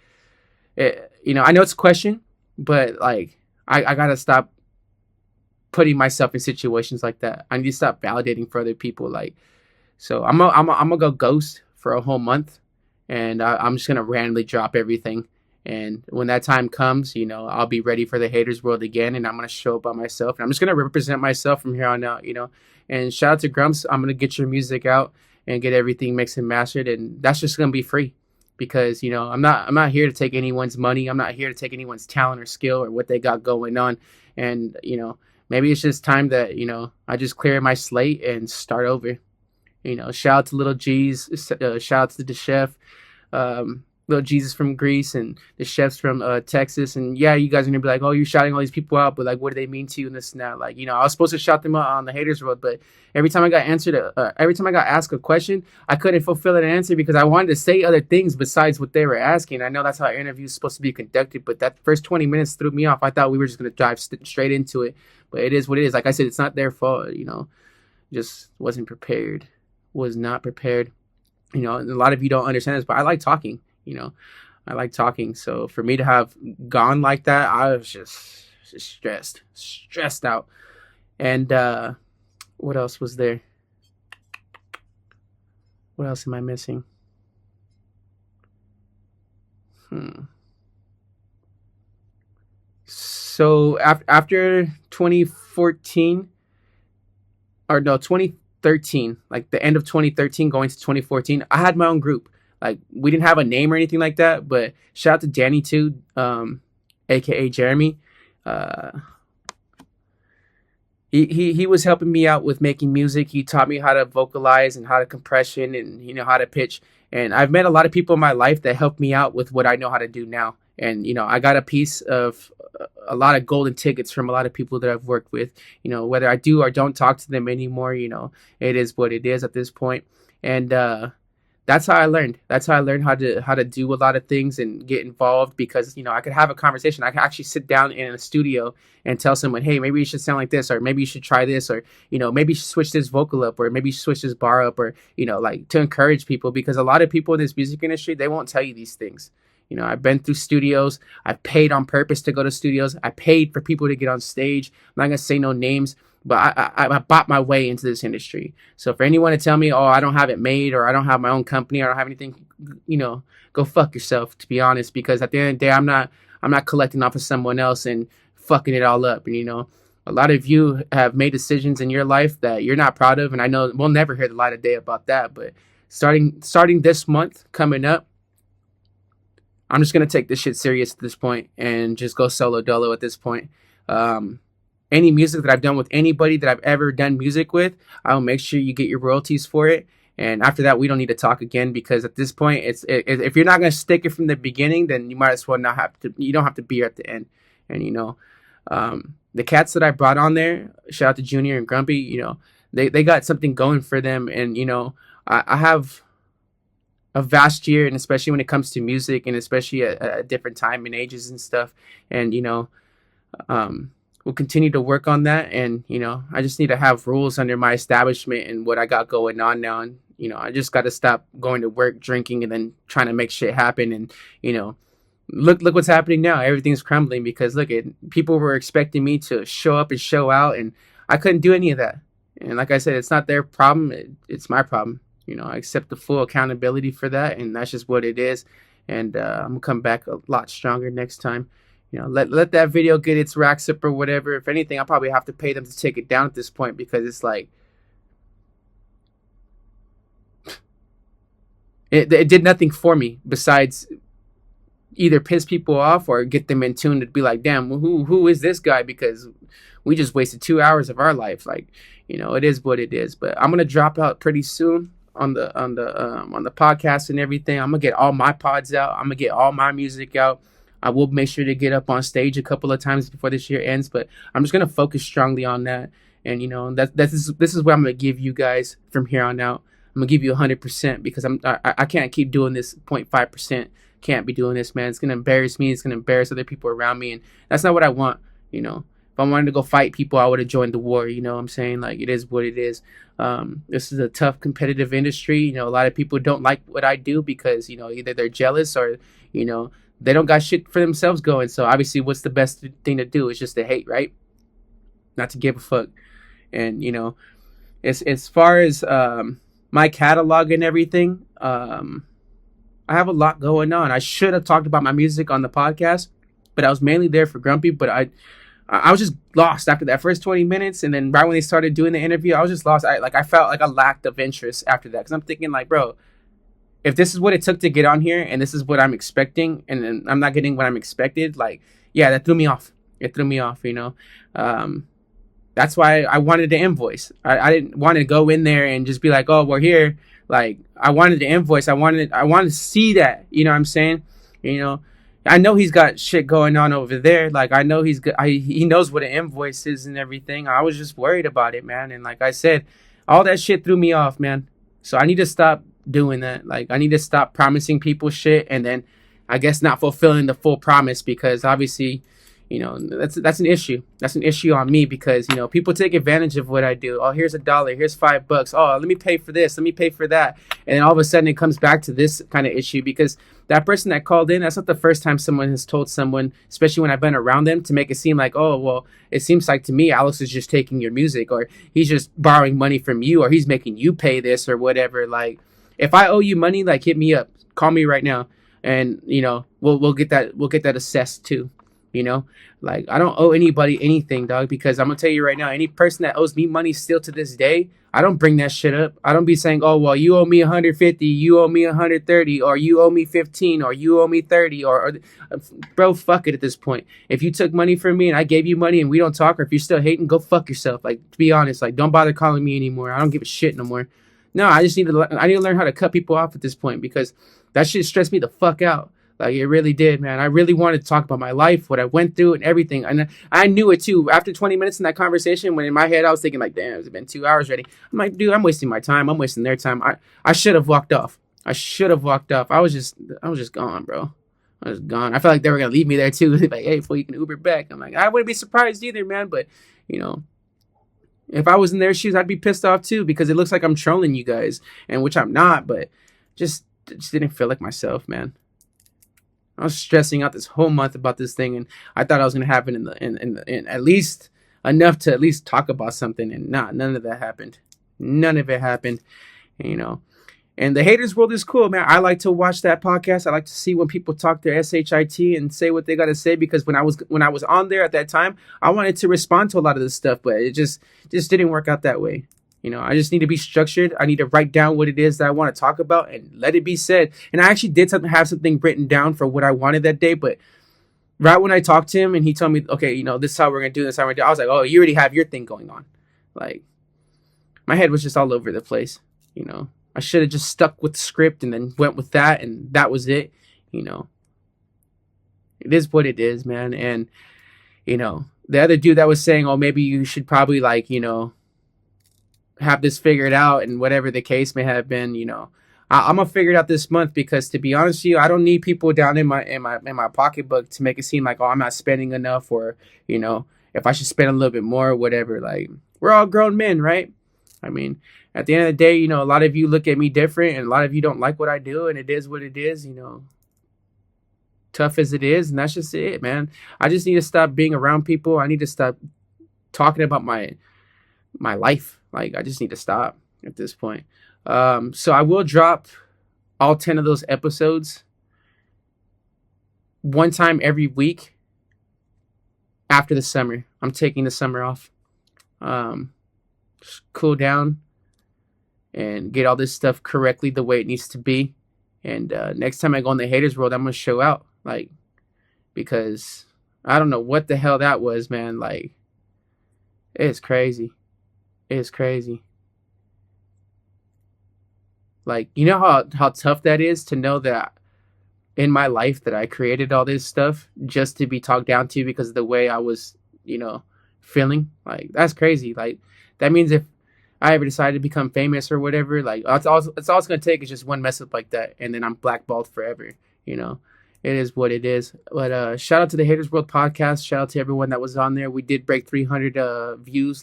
I know it's a question, but like, I got to stop putting myself in situations like that. I need to stop validating for other people. Like, so I'm gonna go ghost for a whole month. And I'm just gonna randomly drop everything. And when that time comes, I'll be ready for the haters world again. And I'm gonna show up by myself. And I'm just gonna represent myself from here on out. And shout out to Grumps. I'm gonna get your music out and get everything mixed and mastered. And that's just gonna be free, because I'm not here to take anyone's money. I'm not here to take anyone's talent or skill or what they got going on. And maybe it's just time that I just clear my slate and start over. Shout out to Little G's, shout out to the chef, Little Jesus from Greece, and the chefs from Texas. And yeah, you guys are gonna be like, oh, you're shouting all these people out, but like, what do they mean to you and this and that? Like, I was supposed to shout them out on the haters road, but every time I got asked a question, I couldn't fulfill an answer because I wanted to say other things besides what they were asking. I know that's how an interview is supposed to be conducted, but that first 20 minutes threw me off. I thought we were just gonna dive straight into it, but it is what it is. Like I said, it's not their fault. Just wasn't prepared. Was not prepared. And a lot of you don't understand this, but I like talking. I like talking. So for me to have gone like that, I was just stressed out. And what else was there? What else am I missing? Hmm. So after 2014, or no, 2013, like the end of 2013 going to 2014, I had my own group. Like we didn't have a name or anything like that, but shout out to Danny too, aka Jeremy. Uh, he was helping me out with making music. He taught me how to vocalize and how to compression and how to pitch. And I've met a lot of people in my life that helped me out with what I know how to do now. And I got a piece of a lot of golden tickets from a lot of people that I've worked with. Whether I do or don't talk to them anymore, it is what it is at this point. And that's how I learned. That's how I learned how to do a lot of things and get involved, because I could have a conversation. I could actually sit down in a studio and tell someone, hey, maybe you should sound like this, or maybe you should try this, or maybe you should switch this vocal up, or maybe you should switch this bar up, or like to encourage people, because a lot of people in this music industry, they won't tell you these things. I've been through studios. I've paid on purpose to go to studios. I paid for people to get on stage. I'm not gonna say no names, but I bought my way into this industry. So for anyone to tell me, oh, I don't have it made, or I don't have my own company, or I don't have anything, go fuck yourself, to be honest, because at the end of the day, I'm not collecting off of someone else and fucking it all up. And a lot of you have made decisions in your life that you're not proud of, and I know we'll never hear the light of day about that. But starting this month coming up, I'm just gonna take this shit serious at this point and just go solo dolo at this point. Um, any music that I've done with anybody that I've ever done music with, I'll make sure you get your royalties for it. And after that, we don't need to talk again, because at this point, if you're not gonna stick it from the beginning, then you might as well not have to. You don't have to be here at the end. And the cats that I brought on there, shout out to Junior and Grumpy. They got something going for them, and I have a vast year, and especially when it comes to music, and especially at a different time and ages and stuff. And we'll continue to work on that. And I just need to have rules under my establishment and what I got going on now. And I just got to stop going to work, drinking, and then trying to make shit happen. And look what's happening now. Everything's crumbling because people were expecting me to show up and show out, and I couldn't do any of that. And like I said, it's not their problem, it's my problem. I accept the full accountability for that, and that's just what it is. And I'm gonna come back a lot stronger next time. Let that video get its racks up or whatever. If anything, I'll probably have to pay them to take it down at this point, because it's like it did nothing for me besides either piss people off or get them in tune to be like, damn, who is this guy? Because we just wasted 2 hours of our life. Like, it is what it is. But I'm gonna drop out pretty soon on the podcast and everything. I'm gonna get all my pods out. I'm gonna get all my music out. I will make sure to get up on stage a couple of times before this year ends, but I'm just gonna focus strongly on that. And this is what I'm gonna give you guys from here on out. I'm gonna give you 100%, because I can't keep doing this 0.5%. Can't be doing this, man. It's gonna embarrass me. It's gonna embarrass other people around me, and that's not what I want. If I wanted to go fight people, I would have joined the war. You know what I'm saying? Like, it is what it is. This is a tough competitive industry. A lot of people don't like what I do because either they're jealous or they don't got shit for themselves going. So obviously, what's the best thing to do? Is just to hate, right? Not to give a fuck. And as far as my catalog and everything, I have a lot going on. I should have talked about my music on the podcast, but I was mainly there for Grumpy. But I was just lost after that first 20 minutes, and then right when they started doing the interview, I was just lost. I felt like a lack of interest after that, because I'm thinking like, bro, if this is what it took to get on here, and this is what I'm expecting, and then I'm not getting what I'm expected, like, yeah, that threw me off. It threw me off, That's why I wanted to invoice. I didn't want to go in there and just be like, oh, we're here. Like, I wanted to invoice. I wanted to see that. You know what I'm saying? I know he's got shit going on over there. Like, I know he knows what an invoice is and everything. I was just worried about it, man. And like I said, all that shit threw me off, man. So I need to stop doing that. Like, I need to stop promising people shit and then I guess not fulfilling the full promise, because obviously, That's an issue. That's an issue on me because people take advantage of what I do. Oh, here's $1, here's $5. Oh, let me pay for this, let me pay for that, and then all of a sudden it comes back to this kind of issue because that person that called in, that's not the first time someone has told someone, especially when I've been around them, to make it seem like, oh, well, it seems like to me Alex is just taking your music, or he's just borrowing money from you, or he's making you pay this or whatever. Like, if I owe you money, like, hit me up, call me right now, and we'll get that assessed too. You know, like, I don't owe anybody anything, dog, because I'm gonna tell you right now, any person that owes me money still to this day, I don't bring that shit up. I don't be saying, oh, well, you owe me 150, you owe me 130, or you owe me 15, or you owe me 30, bro, fuck it at this point. If you took money from me and I gave you money and we don't talk, or if you're still hating, go fuck yourself. Like, to be honest, like, don't bother calling me anymore. I don't give a shit no more. No, I need to learn how to cut people off at this point because that shit stressed me the fuck out. Like, it really did, man. I really wanted to talk about my life, what I went through, and everything. And I knew it too. After 20 minutes in that conversation, when in my head I was thinking, like, damn, it's been 2 hours already. I'm like, dude, I'm wasting my time. I'm wasting their time. I should have walked off. I should have walked off. I was just gone, bro. I was gone. I felt like they were gonna leave me there too. Like, hey, fool, you can Uber back. I'm like, I wouldn't be surprised either, man. But if I was in their shoes, I'd be pissed off too because it looks like I'm trolling you guys, and which I'm not. But just didn't feel like myself, man. I was stressing out this whole month about this thing, and I thought I was gonna happen in at least enough to at least talk about something, and none of that happened. None of it happened, you know. And the haters world is cool, man. I like to watch that podcast. I like to see when people talk their shit and say what they gotta say because when I was on there at that time, I wanted to respond to a lot of this stuff, but it just didn't work out that way. I just need to be structured. I need to write down what it is that I want to talk about and let it be said. And I actually did have something written down for what I wanted that day. But right when I talked to him and he told me, okay, this is how we're going to do this, how we're going to do it, I was like, oh, you already have your thing going on. Like, my head was just all over the place. I should have just stuck with the script and then went with that. And that was it. It is what it is, man. And, the other dude that was saying, oh, maybe you should probably have this figured out and whatever the case may have been, I'm gonna figure it out this month because to be honest with you, I don't need people down in my pocketbook to make it seem like, oh, I'm not spending enough or, if I should spend a little bit more or whatever. Like, we're all grown men, right? I mean, at the end of the day, a lot of you look at me different and a lot of you don't like what I do and it is what it is, tough as it is. And that's just it, man. I just need to stop being around people. I need to stop talking about my life. Like, I just need to stop at this point. So I will drop all 10 of those episodes one time every week after the summer. I'm taking the summer off. Just cool down and get all this stuff correctly the way it needs to be. And next time I go in the haters world, I'm going to show out. Like, because I don't know what the hell that was, man. Like, it's crazy. It's crazy. Like, you know how tough that is to know that in my life that I created all this stuff just to be talked down to because of the way I was, feeling. Like, that's crazy. Like, that means if I ever decide to become famous or whatever, like, that's all it's going to take is just one mess up like that. And then I'm blackballed forever, It is what it is. But shout out to the Haters World podcast. Shout out to everyone that was on there. We did break 300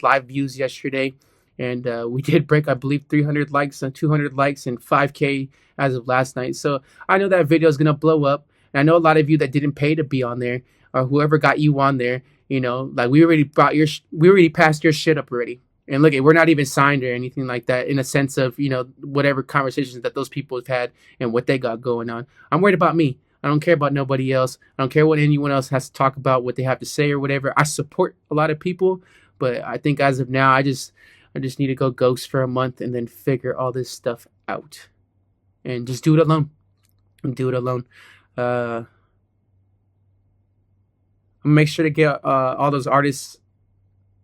live views yesterday. And we did break, I believe, 300 likes and 200 likes and 5K as of last night. So I know that video is going to blow up. And I know a lot of you that didn't pay to be on there or whoever got you on there, like we already passed your shit up already. And look, we're not even signed or anything like that in a sense of, whatever conversations that those people have had and what they got going on. I'm worried about me. I don't care about nobody else. I don't care what anyone else has to talk about, what they have to say or whatever. I support a lot of people, but I think as of now, I just need to go ghost for a month and then figure all this stuff out and just do it alone. I'm make sure to get all those artists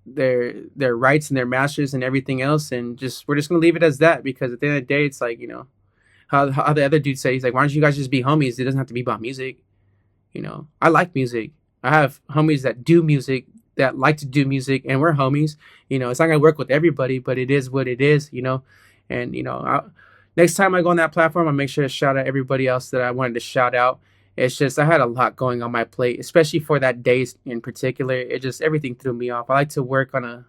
their rights and their masters and everything else, and we're just gonna leave it as that because at the end of the day, it's like how the other dude say, he's like, why don't you guys just be homies? It doesn't have to be about music. I like music. I have homies that do music, that like to do music, and we're homies. It's not gonna work with everybody, but it is what it is. And next time I go on that platform, I'll make sure to shout out everybody else that I wanted to shout out. It's just I had a lot going on my plate, especially for that day in particular. It just everything threw me off. I like to work on a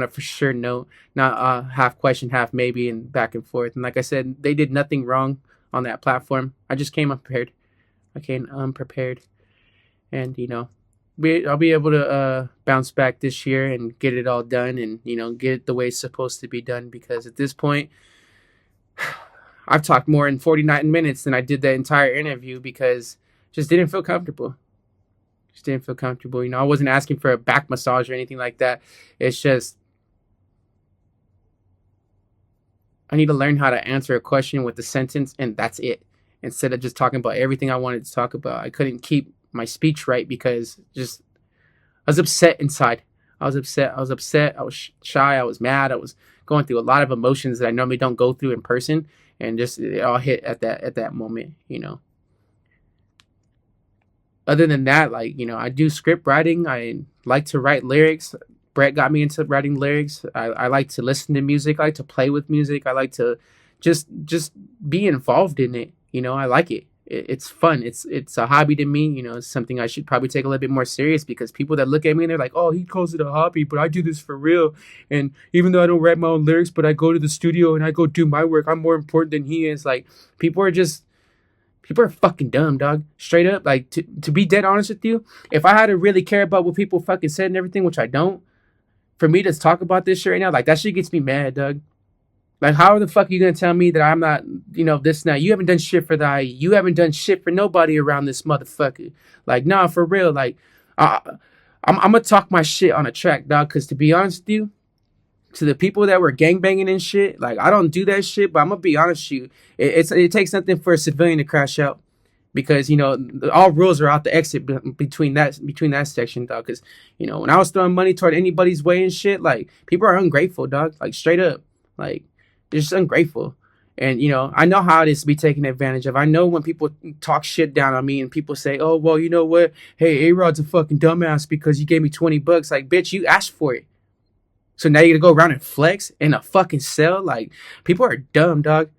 for sure note, not half question, half maybe, and back and forth. And like I said, they did nothing wrong on that platform. I just came unprepared. I came unprepared, and I'll be able to bounce back this year and get it all done, and get it the way it's supposed to be done. Because at this point, I've talked more in 49 minutes than I did the entire interview because just didn't feel comfortable. Just didn't feel comfortable. I wasn't asking for a back massage or anything like that. It's just I need to learn how to answer a question with a sentence, and that's it. Instead of just talking about everything I wanted to talk about, I couldn't keep my speech right because just I was upset inside. I was upset. I was upset. I was shy. I was mad. I was going through a lot of emotions that I normally don't go through in person, and just it all hit at that moment. Other than that, I do script writing. I like to write lyrics. Brett got me into writing lyrics. I like to listen to music. I like to play with music. I like to just be involved in it. I like it. It's fun. It's a hobby to me. It's something I should probably take a little bit more serious because people that look at me and they're like, "Oh, he calls it a hobby, but I do this for real." And even though I don't write my own lyrics, but I go to the studio and I go do my work, I'm more important than he is. Like people are just people are fucking dumb, dog. Straight up. Like to be dead honest with you, if I had to really care about what people fucking said and everything, which I don't, for me to talk about this shit right now, like that shit gets me mad, dog. Like, how the fuck are you gonna tell me that I'm not, this now? You haven't done shit for the IE. You haven't done shit for nobody around this motherfucker. Like, nah, for real. Like, I'm gonna talk my shit on a track, dog. Cause to be honest with you, to the people that were gangbanging and shit, like I don't do that shit. But I'm gonna be honest with you, it takes something for a civilian to crash out. Because all rules are out the exit between that section, dog. Because when I was throwing money toward anybody's way and shit, like people are ungrateful, dog. Like straight up, like they're just ungrateful. And I know how it is to be taken advantage of. I know when people talk shit down on me and people say, "Oh, well, you know what? Hey, Arawd's a fucking dumbass because you gave me $20." Like, bitch, you asked for it. So now you're gonna go around and flex in a fucking cell? Like, people are dumb, dog.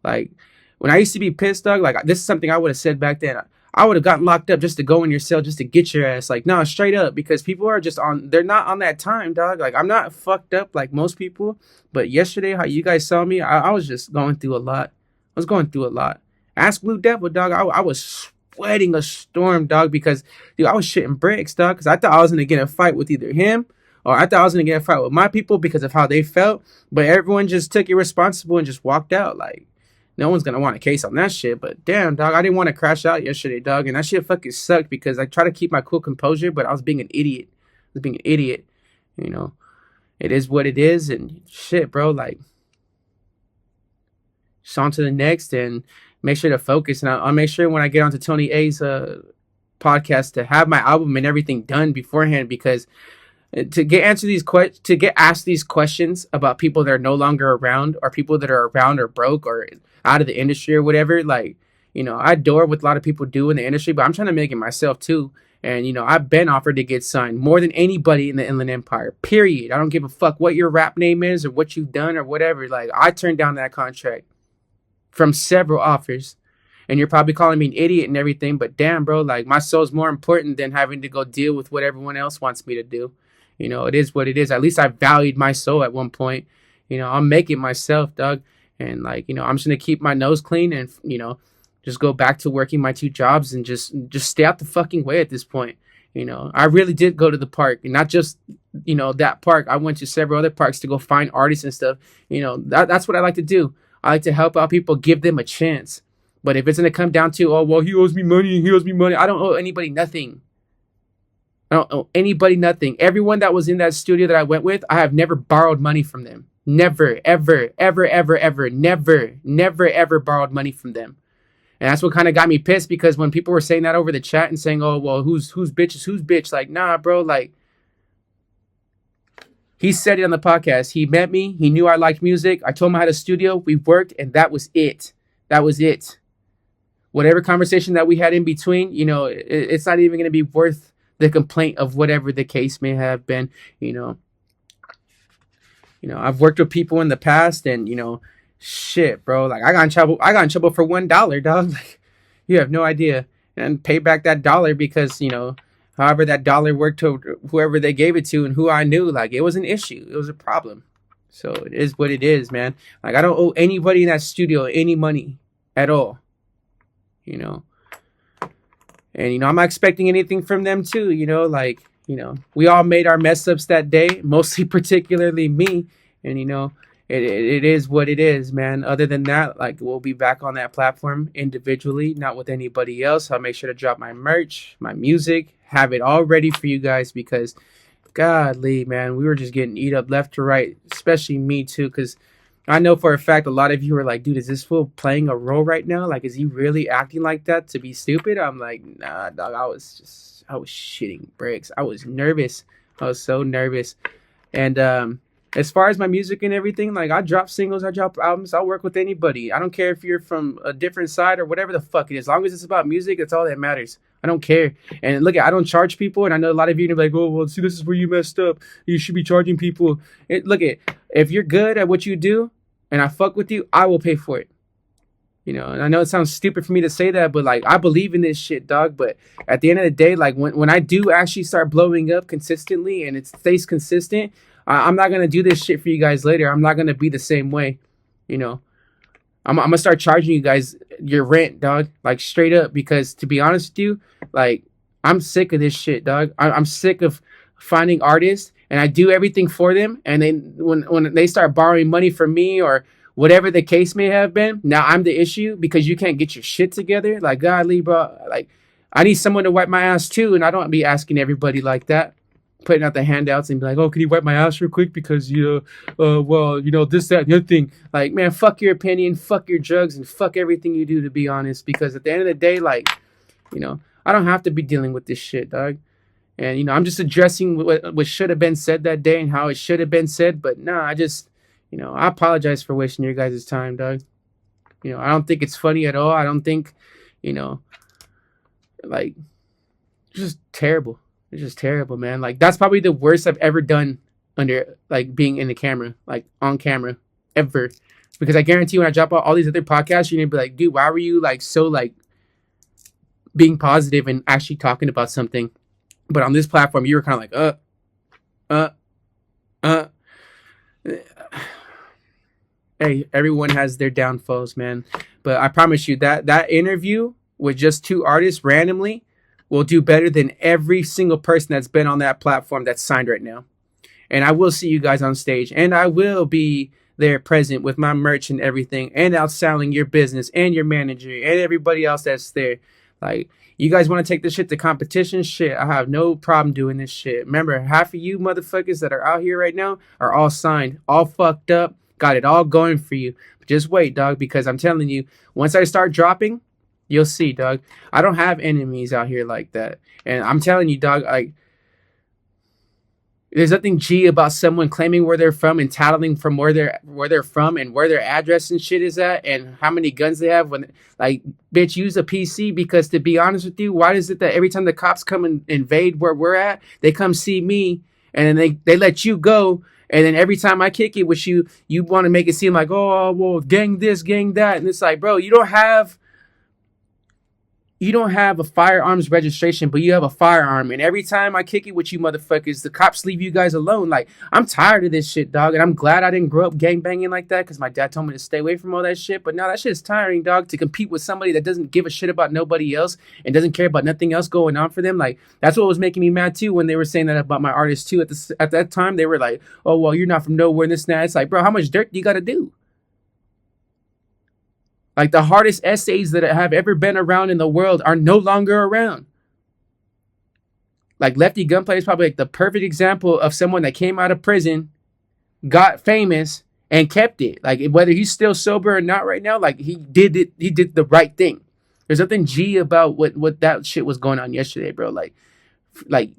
Like, when I used to be pissed, dog, like, this is something I would have said back then. I would have gotten locked up just to go in your cell, just to get your ass. Like, no, straight up, because people are just they're not on that time, dog. Like, I'm not fucked up like most people, but yesterday, how you guys saw me, I was just going through a lot. I was going through a lot. Ask Blue Devil, dog. I was sweating a storm, dog, because, dude, I was shitting bricks, dog, because I thought I was going to get in a fight with either him or I thought I was going to get in a fight with my people because of how they felt, but everyone just took it responsible and just walked out, like, no one's gonna want a case on that shit. But damn, dog, I didn't want to crash out yesterday, dog, and that shit fucking sucked because I tried to keep my cool composure, but I was being an idiot. I was being an idiot. It is what it is, and shit, bro. Like, just on to the next, and make sure to focus. And I'll make sure when I get onto Tony A's podcast to have my album and everything done beforehand because to get asked these questions about people that are no longer around or people that are around or broke or out of the industry or whatever, like, I adore what a lot of people do in the industry, but I'm trying to make it myself too. And, I've been offered to get signed more than anybody in the Inland Empire, period. I don't give a fuck what your rap name is or what you've done or whatever. Like, I turned down that contract from several offers. And you're probably calling me an idiot and everything, but damn, bro, like, my soul's more important than having to go deal with what everyone else wants me to do. It is what it is. At least I valued my soul at one point. I'll make it myself, dog. And, like, I'm just going to keep my nose clean and, just go back to working my two jobs and just stay out the fucking way at this point. I really did go to the park, and not just, that park. I went to several other parks to go find artists and stuff. That's what I like to do. I like to help out people, give them a chance. But if it's going to come down to, oh, well, he owes me money, I don't owe anybody nothing. I don't owe anybody nothing. Everyone that was in that studio that I went with, I have never borrowed money from them. Never, ever, ever, ever, ever, never, ever borrowed money from them. And that's what kind of got me pissed because when people were saying that over the chat and saying, oh, well, who's bitch is who's bitch? Like, nah, bro, like, he said it on the podcast. He met me. He knew I liked music. I told him I had a studio. We worked, and that was it. That was it. Whatever conversation that we had in between, it's not even going to be worth the complaint of whatever the case may have been. I've worked with people in the past, and shit, bro. Like, I got in trouble for $1, dog. Like, you have no idea. and pay back that dollar because however that dollar worked to whoever they gave it to and who I knew, like it was an issue, it was a problem. So it is what it is, man. Like I don't owe anybody in that studio any money at all, you know. And I'm not expecting anything from them too, like, we all made our mess ups that day, mostly particularly me. And it is what it is, man. Other than that, like we'll be back on that platform individually, not with anybody else. I'll make sure to drop my merch, my music, have it all ready for you guys because godly, man, we were just getting eat up left to right, especially me too, because I know for a fact a lot of you are like, dude, is this fool playing a role right now? Like, is he really acting like that to be stupid? I'm like, nah, dog. I was shitting bricks. I was nervous. I was so nervous. And as far as my music and everything, like I drop singles, I drop albums, I'll work with anybody. I don't care if you're from a different side or whatever the fuck it is. As long as it's about music, that's all that matters. I don't care. And look, I don't charge people, and I know a lot of you are like, oh well, see, this is where you messed up. You should be charging people. Look, if you're good at what you do, and I fuck with you, I will pay for it. And I know it sounds stupid for me to say that, but like I believe in this shit, dog. But at the end of the day, like when I do actually start blowing up consistently and it stays consistent, I'm not gonna do this shit for you guys later. I'm not gonna be the same way. I'm gonna start charging you guys your rent, dog. Like straight up, because to be honest with you, like I'm sick of this shit, dog. I'm sick of finding artists and I do everything for them, and then when they start borrowing money from me or whatever the case may have been, now I'm the issue because you can't get your shit together. Like godly, bro. Like I need someone to wipe my ass too, and I don't be asking everybody like that, putting out the handouts and be like, oh, can you wipe my ass real quick because well, this, that, and the other thing. Like, man, fuck your opinion, fuck your drugs, and fuck everything you do. To be honest, because at the end of the day, like, I don't have to be dealing with this shit, dog. And I'm just addressing what should have been said that day and how it should have been said. But nah, I apologize for wasting your guys' time, dog. I don't think it's funny at all. I don't think, like, just terrible. It's just terrible, man. Like that's probably the worst I've ever done under like being in the camera, like on camera, ever. Because I guarantee you when I drop out all these other podcasts, you're gonna be like, dude, why were you like so like being positive and actually talking about something? But on this platform, you were kind of like, Hey, everyone has their downfalls, man. But I promise you that interview with just two artists randomly will do better than every single person that's been on that platform that's signed right now. And I will see you guys on stage, and I will be there present with my merch and everything, and outselling your business and your manager and everybody else that's there. Like, you guys want to take this shit to competition? Shit, I have no problem doing this shit. Remember, half of you motherfuckers that are out here right now are all signed, all fucked up, got it all going for you. But just wait, dog, because I'm telling you, once I start dropping, you'll see, dog. I don't have enemies out here like that. And I'm telling you, dog, like, there's nothing G about someone claiming where they're from and tattling from where they're from and where their address and shit is at and how many guns they have. When, like, bitch, use a PC, because to be honest with you, why is it that every time the cops come and invade where we're at, they come see me and then they let you go, and then every time I kick it with you, you want to make it seem like, oh well, gang this, gang that, and it's like, bro, you don't have a firearms registration, but you have a firearm. And every time I kick it with you motherfuckers, the cops leave you guys alone. Like, I'm tired of this shit, dog. And I'm glad I didn't grow up gangbanging like that, because my dad told me to stay away from all that shit. But now that shit is tiring, dog, to compete with somebody that doesn't give a shit about nobody else and doesn't care about nothing else going on for them. Like, that's what was making me mad too when they were saying that about my artists too. At that time, they were like, oh, well, you're not from nowhere and this and that. It's like, bro, how much dirt do you got to do? Like, the hardest essays that have ever been around in the world are no longer around. Like, Lefty Gunplay is probably like the perfect example of someone that came out of prison, got famous, and kept it. Like, whether he's still sober or not right now, like, he did it. He did the right thing. There's nothing G about what that shit was going on yesterday, bro. Like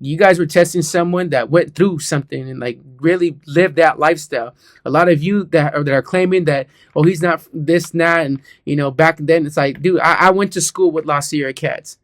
you guys were testing someone that went through something and like really lived that lifestyle. A lot of you that are claiming that, oh, he's not this and that, and back then it's like, dude, I went to school with La Sierra Cats.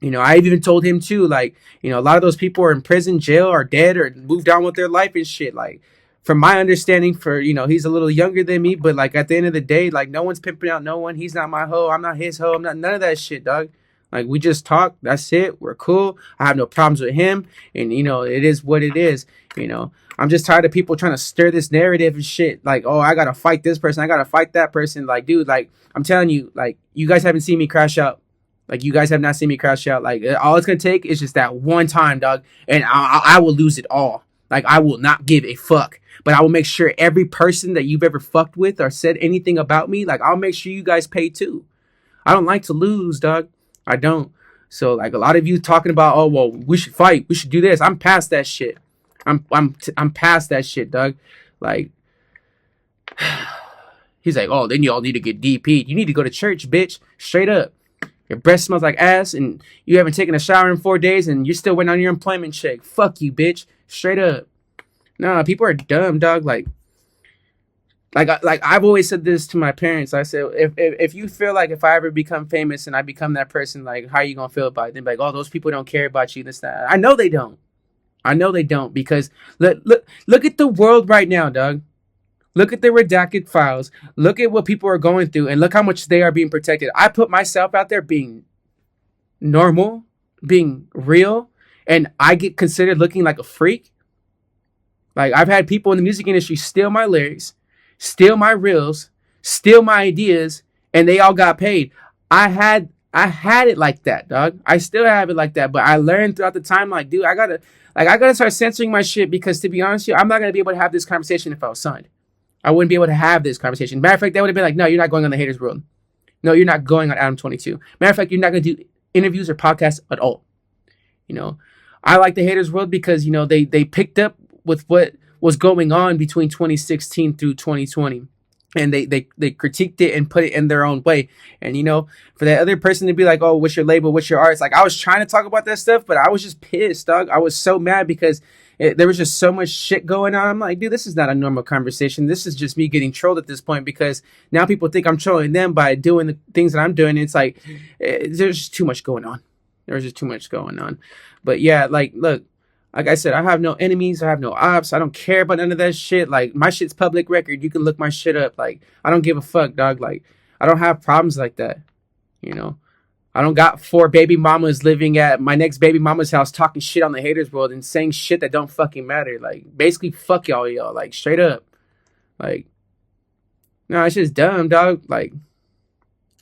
I even told him too, like, a lot of those people are in prison, jail, or dead, or moved on with their life and shit. Like, from my understanding, he's a little younger than me, but like at the end of the day, like, no one's pimping out no one. He's not my hoe. I'm not his hoe. I'm not none of that shit, dog. Like, we just talk. That's it. We're cool. I have no problems with him. And, it is what it is. I'm just tired of people trying to stir this narrative and shit. Like, oh, I got to fight this person. I got to fight that person. Like, dude, like, I'm telling you, like, you guys haven't seen me crash out. Like, you guys have not seen me crash out. Like, all it's going to take is just that one time, dog. And I will lose it all. Like, I will not give a fuck. But I will make sure every person that you've ever fucked with or said anything about me, like, I'll make sure you guys pay too. I don't like to lose, dog. I don't. So, like, a lot of you talking about, oh, well, we should fight. We should do this. I'm past that shit. I'm past that shit, dog. Like, he's like, oh, then y'all need to get DP'd. You need to go to church, bitch. Straight up. Your breath smells like ass, and you haven't taken a shower in 4 days, and you're still waiting on your employment check. Fuck you, bitch. Straight up. Nah, people are dumb, dog. Like I've always said this to my parents. I said, if you feel like if I ever become famous and I become that person, like, how are you gonna feel about it? They're like, oh, those people don't care about you. This, that. I know they don't. I know they don't, because look at the world right now, dog. Look at the redacted files. Look at what people are going through, and look how much they are being protected. I put myself out there being normal, being real, and I get considered looking like a freak. Like, I've had people in the music industry steal my lyrics, steal my reels, steal my ideas, and they all got paid. I had it like that, dog. I still have it like that, but I learned throughout the time, like, dude, I gotta start censoring my shit, because, to be honest with you, I'm not gonna be able to have this conversation if I was signed. I wouldn't be able to have this conversation. Matter of fact, they would have been like, no, you're not going on the Haters World. No, you're not going on Adam 22. Matter of fact, you're not gonna do interviews or podcasts at all. I like the Haters World because, they picked up with what was going on between 2016 through 2020, and they critiqued it and put it in their own way. And, for that other person to be like, oh, what's your label, what's your art? It's like, I was trying to talk about that stuff, but I was just pissed, dog. I was so mad because there was just so much shit going on. I'm like, dude, this is not a normal conversation. This is just me getting trolled at this point, because now people think I'm trolling them by doing the things that I'm doing. It's like, there's just too much going on. There's just too much going on. But yeah, like, look, like I said, I have no enemies. I have no ops. I don't care about none of that shit. Like, my shit's public record. You can look my shit up. Like, I don't give a fuck, dog. Like, I don't have problems like that. I don't got 4 baby mamas living at my next baby mama's house talking shit on the Haters World and saying shit that don't fucking matter. Like, basically, fuck y'all. Like, straight up. Like, no, it's just dumb, dog. Like,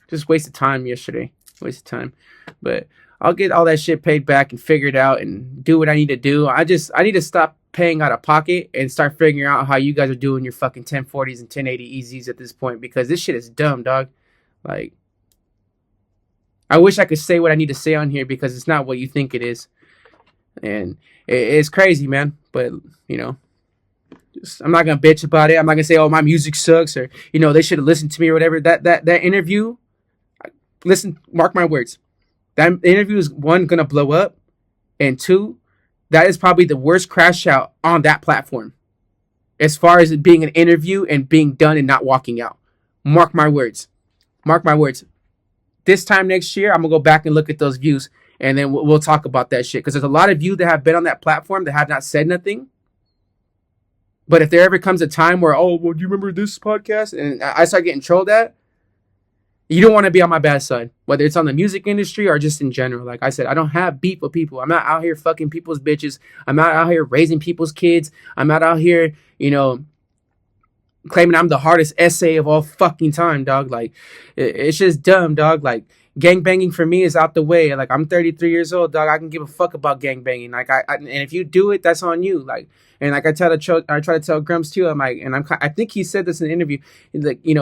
just wasted time yesterday. Wasted time. But I'll get all that shit paid back and figured out and do what I need to do. I need to stop paying out of pocket and start figuring out how you guys are doing your fucking 1040s and 1080 EZs at this point, because this shit is dumb, dog. Like, I wish I could say what I need to say on here, because it's not what you think it is. And it's crazy, man. But, I'm not going to bitch about it. I'm not going to say, oh, my music sucks, or, they should have listened to me or whatever. That interview, listen, mark my words. That interview is, 1, going to blow up, and 2, that is probably the worst crash out on that platform, as far as it being an interview and being done and not walking out. Mark my words. Mark my words. This time next year, I'm going to go back and look at those views, and then we'll talk about that shit, because there's a lot of you that have been on that platform that have not said nothing. But if there ever comes a time where, oh, well, do you remember this podcast? And I start getting trolled at, you don't want to be on my bad side, whether it's on the music industry or just in general. Like I said, I don't have beef with people. I'm not out here fucking people's bitches. I'm not out here raising people's kids. I'm not out here, claiming I'm the hardest essay of all fucking time, dog. Like, it's just dumb, dog. Like, gangbanging for me is out the way. Like, I'm 33 years old, dog. I can give a fuck about gangbanging. Like, and if you do it, that's on you. Like, and like I try to tell Grumps too. I'm like, and I think he said this in an interview. Like, you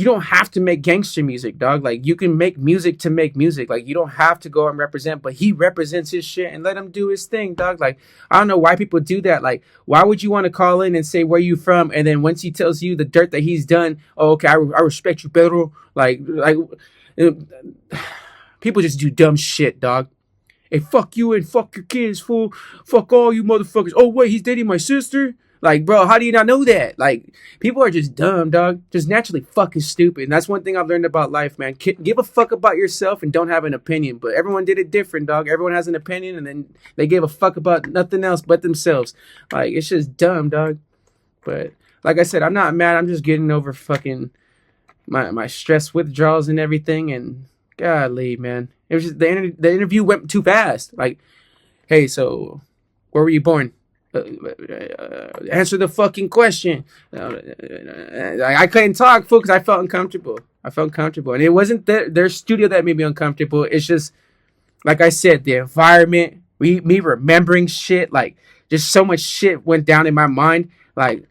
don't have to make gangster music, dog. Like, you can make music to make music. Like, you don't have to go and represent, but he represents his shit, and let him do his thing, dog. Like, I don't know why people do that. Like, why would you want to call in and say where you from, and then once he tells you the dirt that he's done, oh, okay, I respect you, Pedro. Like, people just do dumb shit, dog. Hey, fuck you and fuck your kids, fool. Fuck all you motherfuckers. Oh, wait, he's dating my sister? Like, bro, how do you not know that? Like, people are just dumb, dog. Just naturally fucking stupid. And that's one thing I've learned about life, man. Give a fuck about yourself and don't have an opinion. But everyone did it different, dog. Everyone has an opinion, and then they gave a fuck about nothing else but themselves. Like, it's just dumb, dog. But like I said, I'm not mad. I'm just getting over fucking my stress withdrawals and everything. And golly, man, It was just the interview went too fast. Like, hey, so where were you born? Answer the fucking question. I couldn't talk, fool, because I felt uncomfortable. I felt uncomfortable, and it wasn't their studio that made me uncomfortable. It's just like I said, the environment, me remembering shit, like just so much shit went down in my mind. Like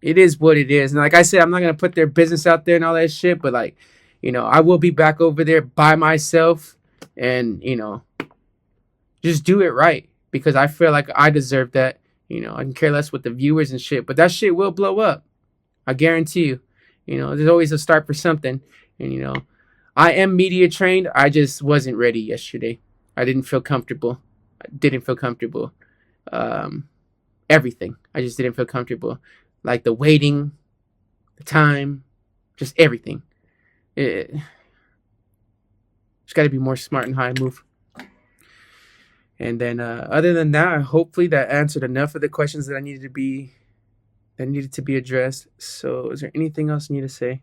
it is what it is, and like I said, I'm not gonna put their business out there and all that shit, but like, I will be back over there by myself, and just do it right because I feel like I deserve that. I can care less with the viewers and shit, but that shit will blow up. I guarantee you. There's always a start for something, and I am media trained. I just wasn't ready yesterday. I didn't feel comfortable. I didn't feel comfortable. Um, Everything. I just didn't feel comfortable. Like the waiting, the time, just everything. It, just got to be more smart in how I move. And then, other than that, hopefully that answered enough of the questions that needed to be addressed. So, is there anything else you need to say?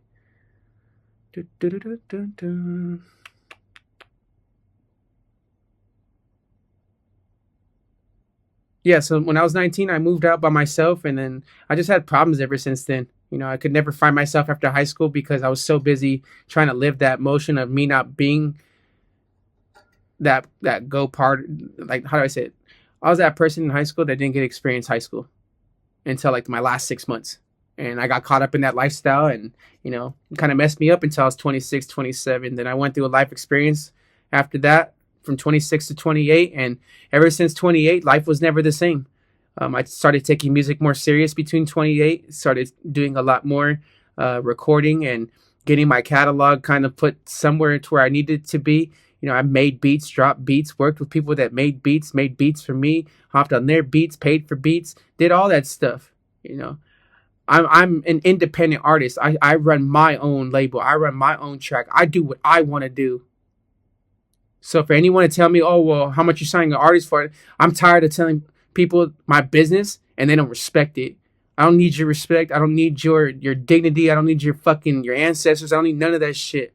Yeah, so when I was 19, I moved out by myself, and then I just had problems ever since then. I could never find myself after high school because I was so busy trying to live that motion of me not being that go part. Like, how do I say it? I was that person in high school that didn't get to experience high school until like my last 6 months, and I got caught up in that lifestyle, and it kind of messed me up until I was 26, 27. Then I went through a life experience after that from 26 to 28, and ever since 28, life was never the same. I started taking music more serious between 28, started doing a lot more recording and getting my catalog kind of put somewhere to where I needed to be. I made beats, dropped beats, worked with people that made beats for me, hopped on their beats, paid for beats, did all that stuff. I'm an independent artist. I run my own label. I run my own track. I do what I want to do. So for anyone to tell me, oh, well, how much you're signing an artist for, I'm tired of telling people my business and they don't respect it. I don't need your respect. I don't need your dignity. I don't need your ancestors. I don't need none of that shit.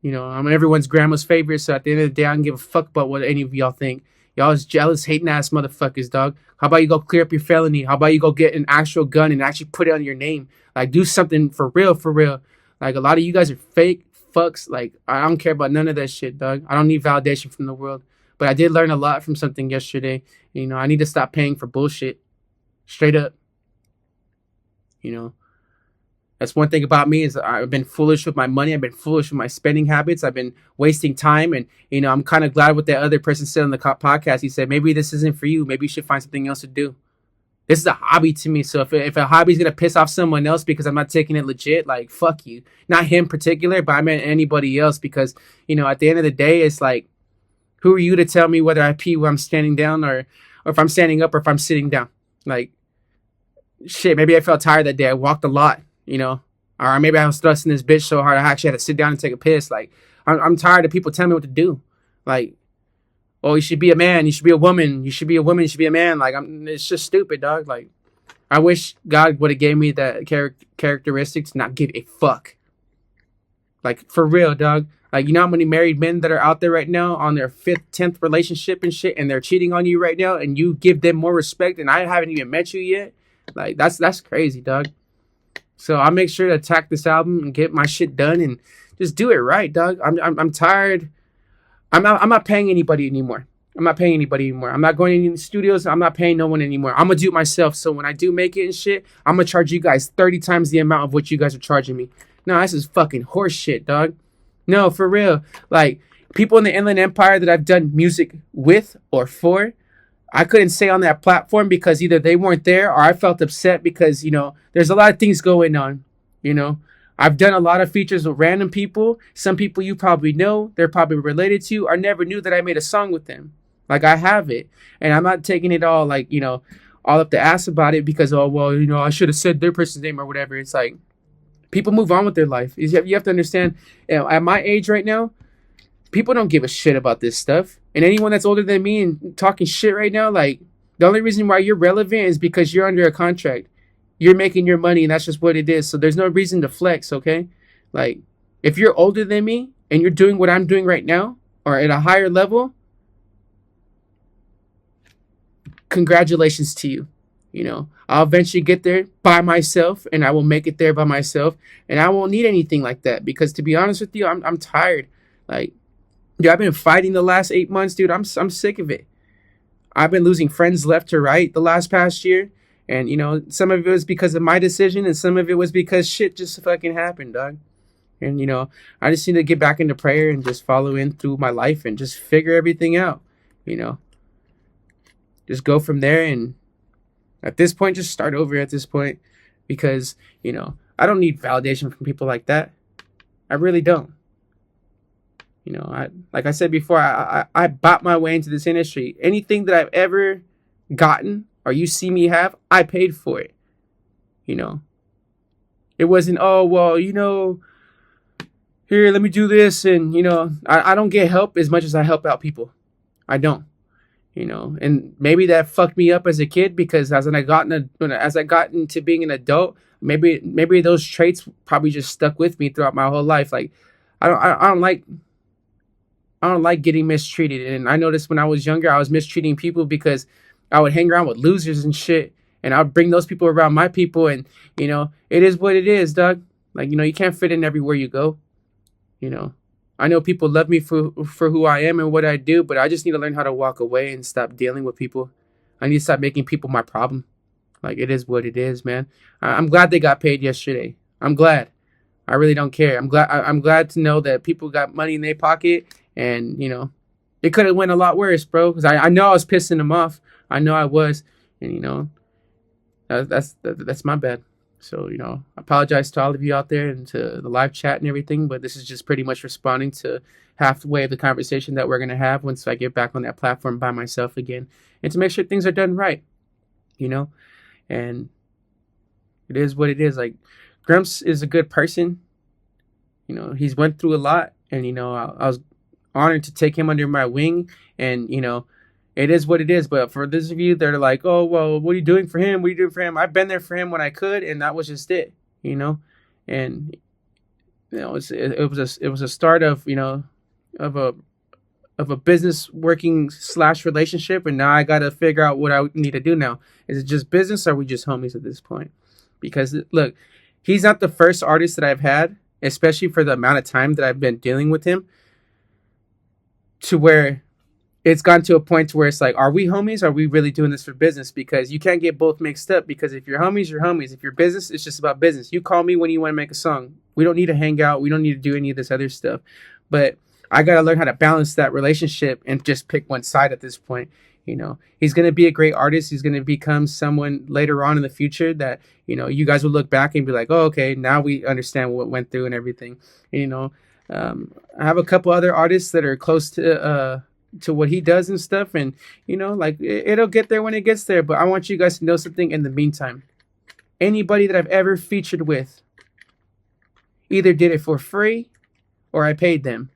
I'm everyone's grandma's favorite, so at the end of the day, I don't give a fuck about what any of y'all think. Y'all is jealous, hating ass motherfuckers, dog. How about you go clear up your felony? How about you go get an actual gun and actually put it on your name? Like, do something for real, for real. Like, a lot of you guys are fake fucks. Like, I don't care about none of that shit, dog. I don't need validation from the world. But I did learn a lot from something yesterday. I need to stop paying for bullshit. Straight up. That's one thing about me is I've been foolish with my money. I've been foolish with my spending habits. I've been wasting time. And, I'm kind of glad what that other person said on the podcast. He said, maybe this isn't for you. Maybe you should find something else to do. This is a hobby to me. So if a hobby's going to piss off someone else because I'm not taking it legit, like, fuck you. Not him in particular, but I meant anybody else because, at the end of the day, it's like, who are you to tell me whether I pee when I'm standing down or if I'm standing up or if I'm sitting down? Like, shit, maybe I felt tired that day. I walked a lot. Or maybe I was thrusting this bitch so hard I actually had to sit down and take a piss. Like, I'm tired of people telling me what to do. Like, oh, you should be a man, you should be a woman, you should be a woman, you should be a man. Like, it's just stupid, dog. Like, I wish God would have gave me that characteristic to not give a fuck. Like, for real, dog. Like, how many married men that are out there right now on their 5th, 10th relationship and shit, and they're cheating on you right now, and you give them more respect, and I haven't even met you yet? Like, that's crazy, dog. So I'll make sure to attack this album and get my shit done and just do it right, dog. I'm tired. I'm not paying anybody anymore. I'm not going to any studios. I'm not paying no one anymore. I'm gonna do it myself. So when I do make it and shit, I'm gonna charge you guys 30 times the amount of what you guys are charging me. No, this is fucking horse shit, dog. No, for real. Like, people in the Inland Empire that I've done music with or for, I couldn't say on that platform because either they weren't there or I felt upset because, there's a lot of things going on. I've done a lot of features with random people. Some people you probably know, they're probably related to you. I never knew that I made a song with them. Like, I have it. And I'm not taking it all like, all up the ass about it because, oh, well, I should have said their person's name or whatever. It's like, people move on with their life. You have to understand, at my age right now, people don't give a shit about this stuff. And anyone that's older than me and talking shit right now, like, the only reason why you're relevant is because you're under a contract. You're making your money, and that's just what it is. So there's no reason to flex, okay? Like, if you're older than me and you're doing what I'm doing right now, or at a higher level, congratulations to you. You know, I'll eventually get there by myself, and I will make it there by myself, and I won't need anything like that because, to be honest with you, I'm tired. Like, dude, I've been fighting the last 8 months, dude. I'm sick of it. I've been losing friends left to right the last past year, and some of it was because of my decision, and some of it was because shit just fucking happened, dog. And I just need to get back into prayer and just follow in through my life and just figure everything out. You know, just go from there, and at this point, just start over at this point, because I don't need validation from people like that. I really don't. I like I said before, I bought my way into this industry. Anything that I've ever gotten or you see me have, I paid for it. It wasn't, oh well, here, let me do this, and I don't get help as much as I help out people. I don't. And maybe that fucked me up as a kid, because as I got into being an adult, maybe those traits probably just stuck with me throughout my whole life. Like, I don't like getting mistreated, and I noticed when I was younger, I was mistreating people because I would hang around with losers and shit, and I'd bring those people around my people, and it is what it is, dog. Like, you can't fit in everywhere you go. I know people love me for who I am and what I do, but I just need to learn how to walk away and stop dealing with people. I need to stop making people my problem. Like, it is what it is, man. I'm glad they got paid yesterday. I'm glad. I really don't care. I'm glad to know that people got money in their pocket, and it could have went a lot worse, bro. Because I know I was pissing them off. I know I was, and that's my bad. So, I apologize to all of you out there and to the live chat and everything, but this is just pretty much responding to halfway of the conversation that we're going to have once I get back on that platform by myself again, and to make sure things are done right, and it is what it is. Like, Grumps is a good person. He's went through a lot, and, I was honored to take him under my wing, and, it is what it is. But for those of you that are like, oh, well, what are you doing for him? What are you doing for him? I've been there for him when I could, and that was just it, and, it was a start of, of a business working / relationship. And now I got to figure out what I need to do now. Is it just business, or are we just homies at this point? Because look, he's not the first artist that I've had, especially for the amount of time that I've been dealing with him, to where it's gotten to a point to where it's like, are we homies? Or are we really doing this for business? Because you can't get both mixed up. Because if you're homies, you're homies. If you're business, it's just about business. You call me when you want to make a song. We don't need to hang out. We don't need to do any of this other stuff. But I got to learn how to balance that relationship and just pick one side at this point. He's going to be a great artist. He's going to become someone later on in the future that, you guys will look back and be like, oh, okay, now we understand what went through and everything. I have a couple other artists that are close to what he does and stuff. And, like, it'll get there when it gets there. But I want you guys to know something in the meantime. Anybody that I've ever featured with either did it for free or I paid them.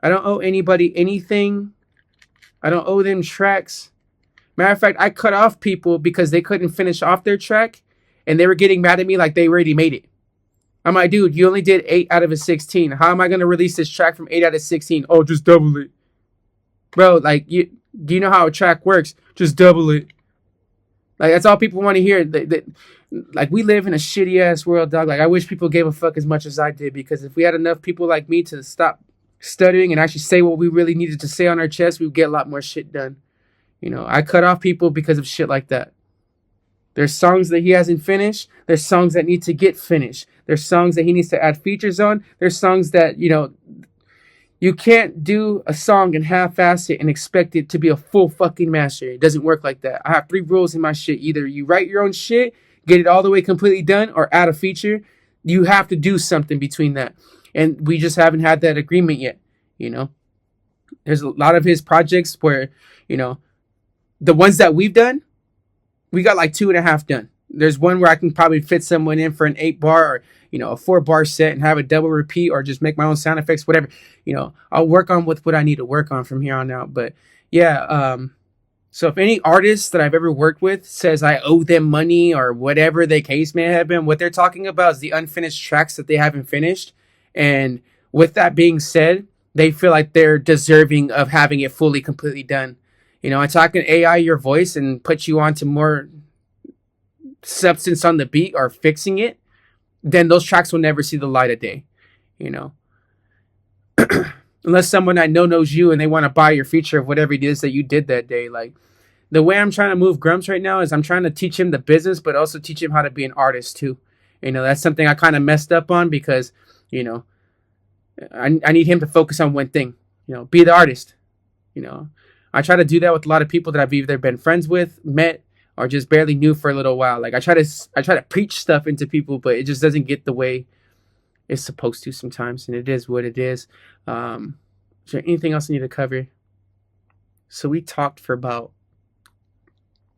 I don't owe anybody anything. I don't owe them tracks. Matter of fact, I cut off people because they couldn't finish off their track, and they were getting mad at me like they already made it. I'm like, dude, you only did 8 out of a 16. How am I going to release this track from 8 out of 16? Oh, just double it. Bro, like, do you know how a track works? Just double it. Like, that's all people want to hear. Like, we live in a shitty-ass world, dog. Like, I wish people gave a fuck as much as I did, because if we had enough people like me to stop stuttering and actually say what we really needed to say on our chest, we would get a lot more shit done. I cut off people because of shit like that. There's songs that he hasn't finished. There's songs that need to get finished. There's songs that he needs to add features on. There's songs that, you can't do a song and half-ass it and expect it to be a full fucking master. It doesn't work like that. I have 3 rules in my shit. Either you write your own shit, get it all the way completely done, or add a feature. You have to do something between that. And we just haven't had that agreement yet, There's a lot of his projects where, the ones that we've done, we got like 2.5 done. There's one where I can probably fit someone in for an 8-bar or, a 4-bar set and have a double repeat, or just make my own sound effects, whatever. I'll work on with what I need to work on from here on out. But yeah, so if any artist that I've ever worked with says I owe them money or whatever the case may have been, what they're talking about is the unfinished tracks that they haven't finished. And with that being said, they feel like they're deserving of having it fully completely done. You know, I talk an AI your voice and put you onto more substance on the beat or fixing it, then those tracks will never see the light of day. You know, unless someone I know knows you and they want to buy your feature of whatever it is that you did that day. Like the way I'm trying to move Grumps right now is I'm trying to teach him the business, but also teach him how to be an artist too. You know, that's something I kind of messed up on because, you know, I need him to focus on one thing, you know, be the artist. You know, I try to do that with a lot of people that I've either been friends with, met, or just barely knew for a little while. Like I try to preach stuff into people, but it just doesn't get the way it's supposed to sometimes, and it is what it is. Is there anything else I need to cover? So we talked for about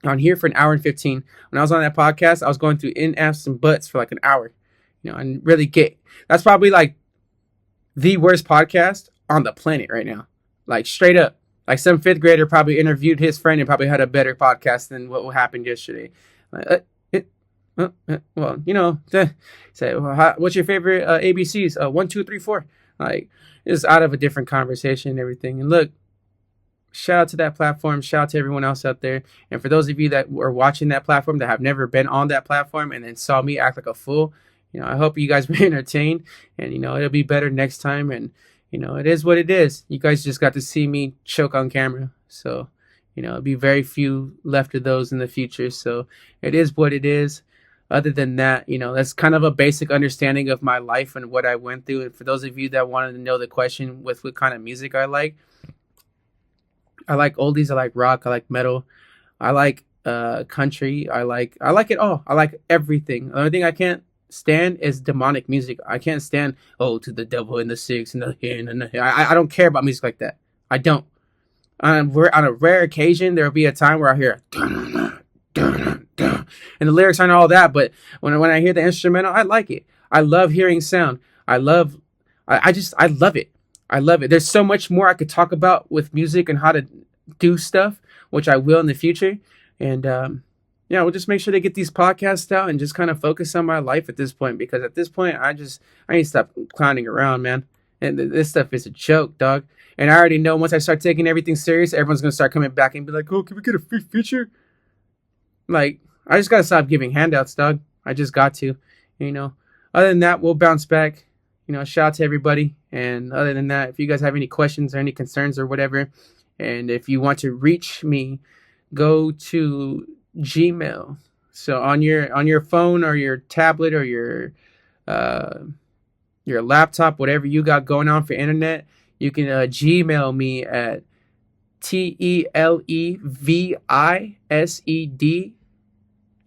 on here for an hour and 15. When I was on that podcast, I was going through in apps and butts for like an hour. You know, and really get that's probably like the worst podcast on the planet right now. Like straight up. Like some fifth grader probably interviewed his friend and probably had a better podcast than what happened yesterday. Well, you know, say, well, what's your favorite ABCs? 1, 2, 3, 4. Like, it's out of a different conversation and everything. And look, shout out to that platform. Shout out to everyone else out there. And for those of you that are watching that platform that have never been on that platform and then saw me act like a fool, you know, I hope you guys were entertained. And, you know, it'll be better next time. And, you know, it is what it is. You guys just got to see me choke on camera. So, you know, it'll be very few left of those in the future. So it is what it is. Other than that, you know, that's kind of a basic understanding of my life and what I went through. And for those of you that wanted to know the question with what kind of music I like oldies, I like rock, I like metal, I like country, I like it all. I like everything. The only thing I can't stand is demonic music. I can't stand to the devil in the six and the here and the I don't care about music like that. I don't. On a rare occasion, there will be a time where I hear and the lyrics aren't all that, but when I hear the instrumental, I like it. I love hearing sound. I love it. I love it. There's so much more I could talk about with music and how to do stuff, which I will in the future. And yeah, we'll just make sure to get these podcasts out and just kind of focus on my life at this point, because at this point I need to stop clowning around, man. And this stuff is a joke, dog. And I already know once I start taking everything serious, everyone's gonna start coming back and be like, "Oh, can we get a free feature?" Like, I just gotta stop giving handouts, dog. I just got to, you know. Other than that, we'll bounce back. You know, shout out to everybody. And other than that, if you guys have any questions or any concerns or whatever, and if you want to reach me, go to Gmail. So on your phone or your tablet or your laptop, whatever you got going on for internet, you can Gmail me at TELEVISED,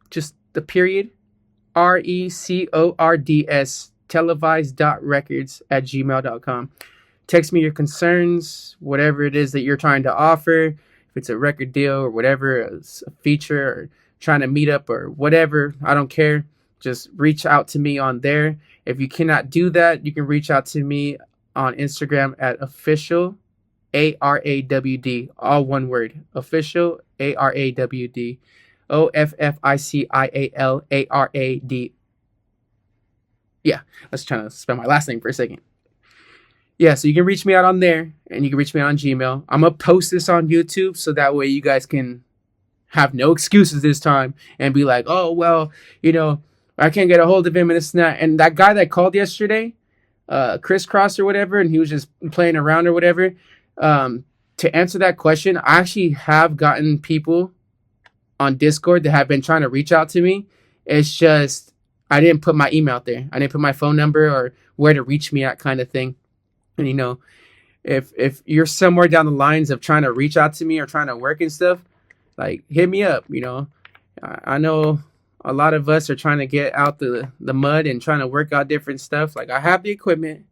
just the period, RECORDS, televised.records@gmail.com. Text me your concerns, whatever it is that you're trying to offer. If it's a record deal or whatever, a feature, or trying to meet up or whatever, I don't care. Just reach out to me on there. If you cannot do that, you can reach out to me on Instagram at official ARAWD, all one word, official ARAWD, OFFICIALARAD. Yeah, let's try to spell my last name for a second. Yeah, so you can reach me out on there, and you can reach me out on Gmail. I'm going to post this on YouTube, so that way you guys can have no excuses this time and be like, oh, well, you know, I can't get a hold of him and this and that. And that guy that called yesterday, Crisscross or whatever, and he was just playing around or whatever, to answer that question, I actually have gotten people on Discord that have been trying to reach out to me. It's just I didn't put my email out there. I didn't put my phone number or where to reach me at, kind of thing. And, you know, if you're somewhere down the lines of trying to reach out to me or trying to work and stuff, like, hit me up. You know, I know a lot of us are trying to get out the mud and trying to work out different stuff. Like, I have the equipment.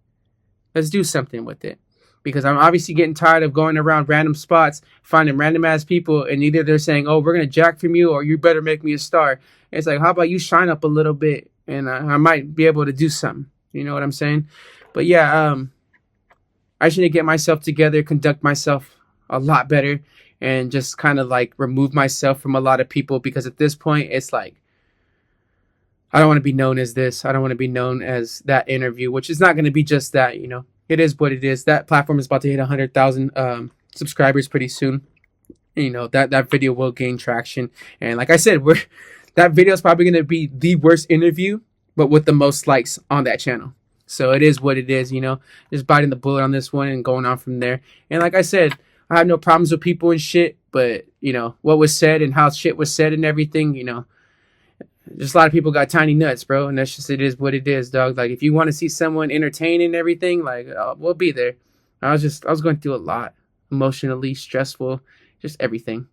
Let's do something with it. Because I'm obviously getting tired of going around random spots, finding random ass people, and either they're saying, oh, we're going to jack from you, or you better make me a star. And it's like, how about you shine up a little bit, and I might be able to do something. You know what I'm saying? But yeah, I should get myself together, conduct myself a lot better, and just kind of like remove myself from a lot of people, because at this point, it's like, I don't want to be known as this. I don't want to be known as that interview, which is not going to be just that, you know. it is what it is. That platform is about to hit 100,000 subscribers pretty soon. You know that video will gain traction, and like I said, we're that video is probably going to be the worst interview, but with the most likes on that channel. So it is what it is, you know. Just biting the bullet on this one and going on from there. And like I said, I have no problems with people and shit, but you know what was said and how shit was said and everything, you know. Just a lot of people got tiny nuts, bro, and that's just it is what it is, dog. Like if you want to see someone entertain and everything, like we'll be there. I was going through a lot, emotionally stressful, just everything.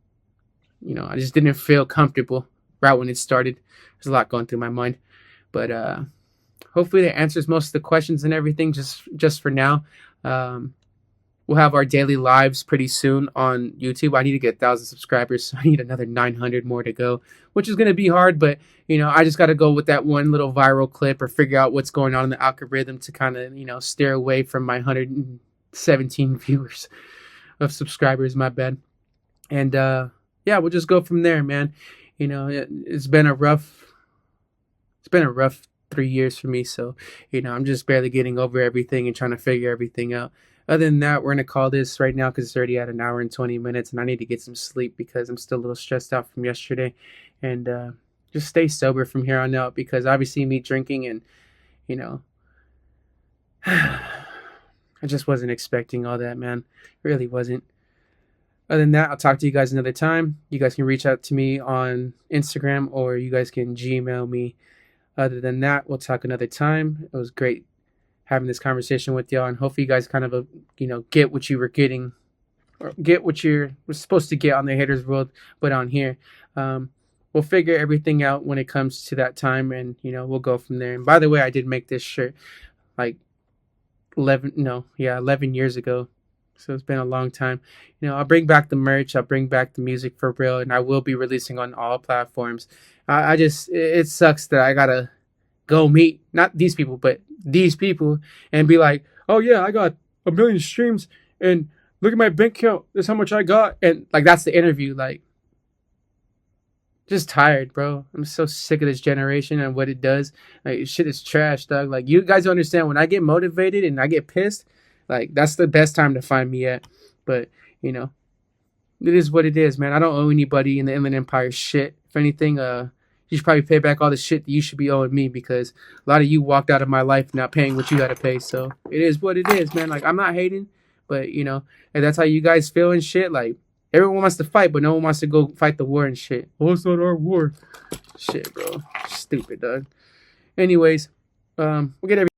You know, I just didn't feel comfortable right when it started. There's a lot going through my mind, but hopefully that answers most of the questions and everything. Just for now, we'll have our daily lives pretty soon on YouTube. I need to get 1,000 subscribers, so I need another 900 more to go, which is going to be hard. But you know, I just got to go with that one little viral clip or figure out what's going on in the algorithm to kind of, you know, steer away from my 117 viewers of subscribers. My bad. And yeah, we'll just go from there, man. You know, it's been a rough 3 years for me. So, you know, I'm just barely getting over everything and trying to figure everything out. Other than that, we're gonna call this right now because it's already at an hour and 20 minutes, and I need to get some sleep because I'm still a little stressed out from yesterday. And just stay sober from here on out because obviously me drinking and, you know, I just wasn't expecting all that, man. Really wasn't. Other than that, I'll talk to you guys another time. You guys can reach out to me on Instagram or you guys can Gmail me. Other than that, we'll talk another time. It was great having this conversation with y'all, and hopefully you guys kind of, you know, get what you were getting or get what you're supposed to get on the Haters World, but on here. We'll figure everything out when it comes to that time, and, you know, we'll go from there. And by the way, I did make this shirt like 11 years ago. So it's been a long time. You know, I'll bring back the merch. I'll bring back the music for real, and I will be releasing on all platforms. I just, it sucks that I gotta go meet not these people, but these people, and be like, oh yeah, I got 1 million streams, and look at my bank account. That's how much I got, and like that's the interview. Like, just tired, bro. I'm so sick of this generation and what it does. Like, shit is trash, dog. Like, you guys don't understand when I get motivated and I get pissed. Like, that's the best time to find me at. But, you know, it is what it is, man. I don't owe anybody in the Inland Empire shit. If anything, you should probably pay back all the shit that you should be owing me because a lot of you walked out of my life not paying what you got to pay. So it is what it is, man. Like, I'm not hating, but, you know, if that's how you guys feel and shit, like, everyone wants to fight, but no one wants to go fight the war and shit. Oh, it's not our war. Shit, bro. Stupid, dog. Anyways, we'll get everything.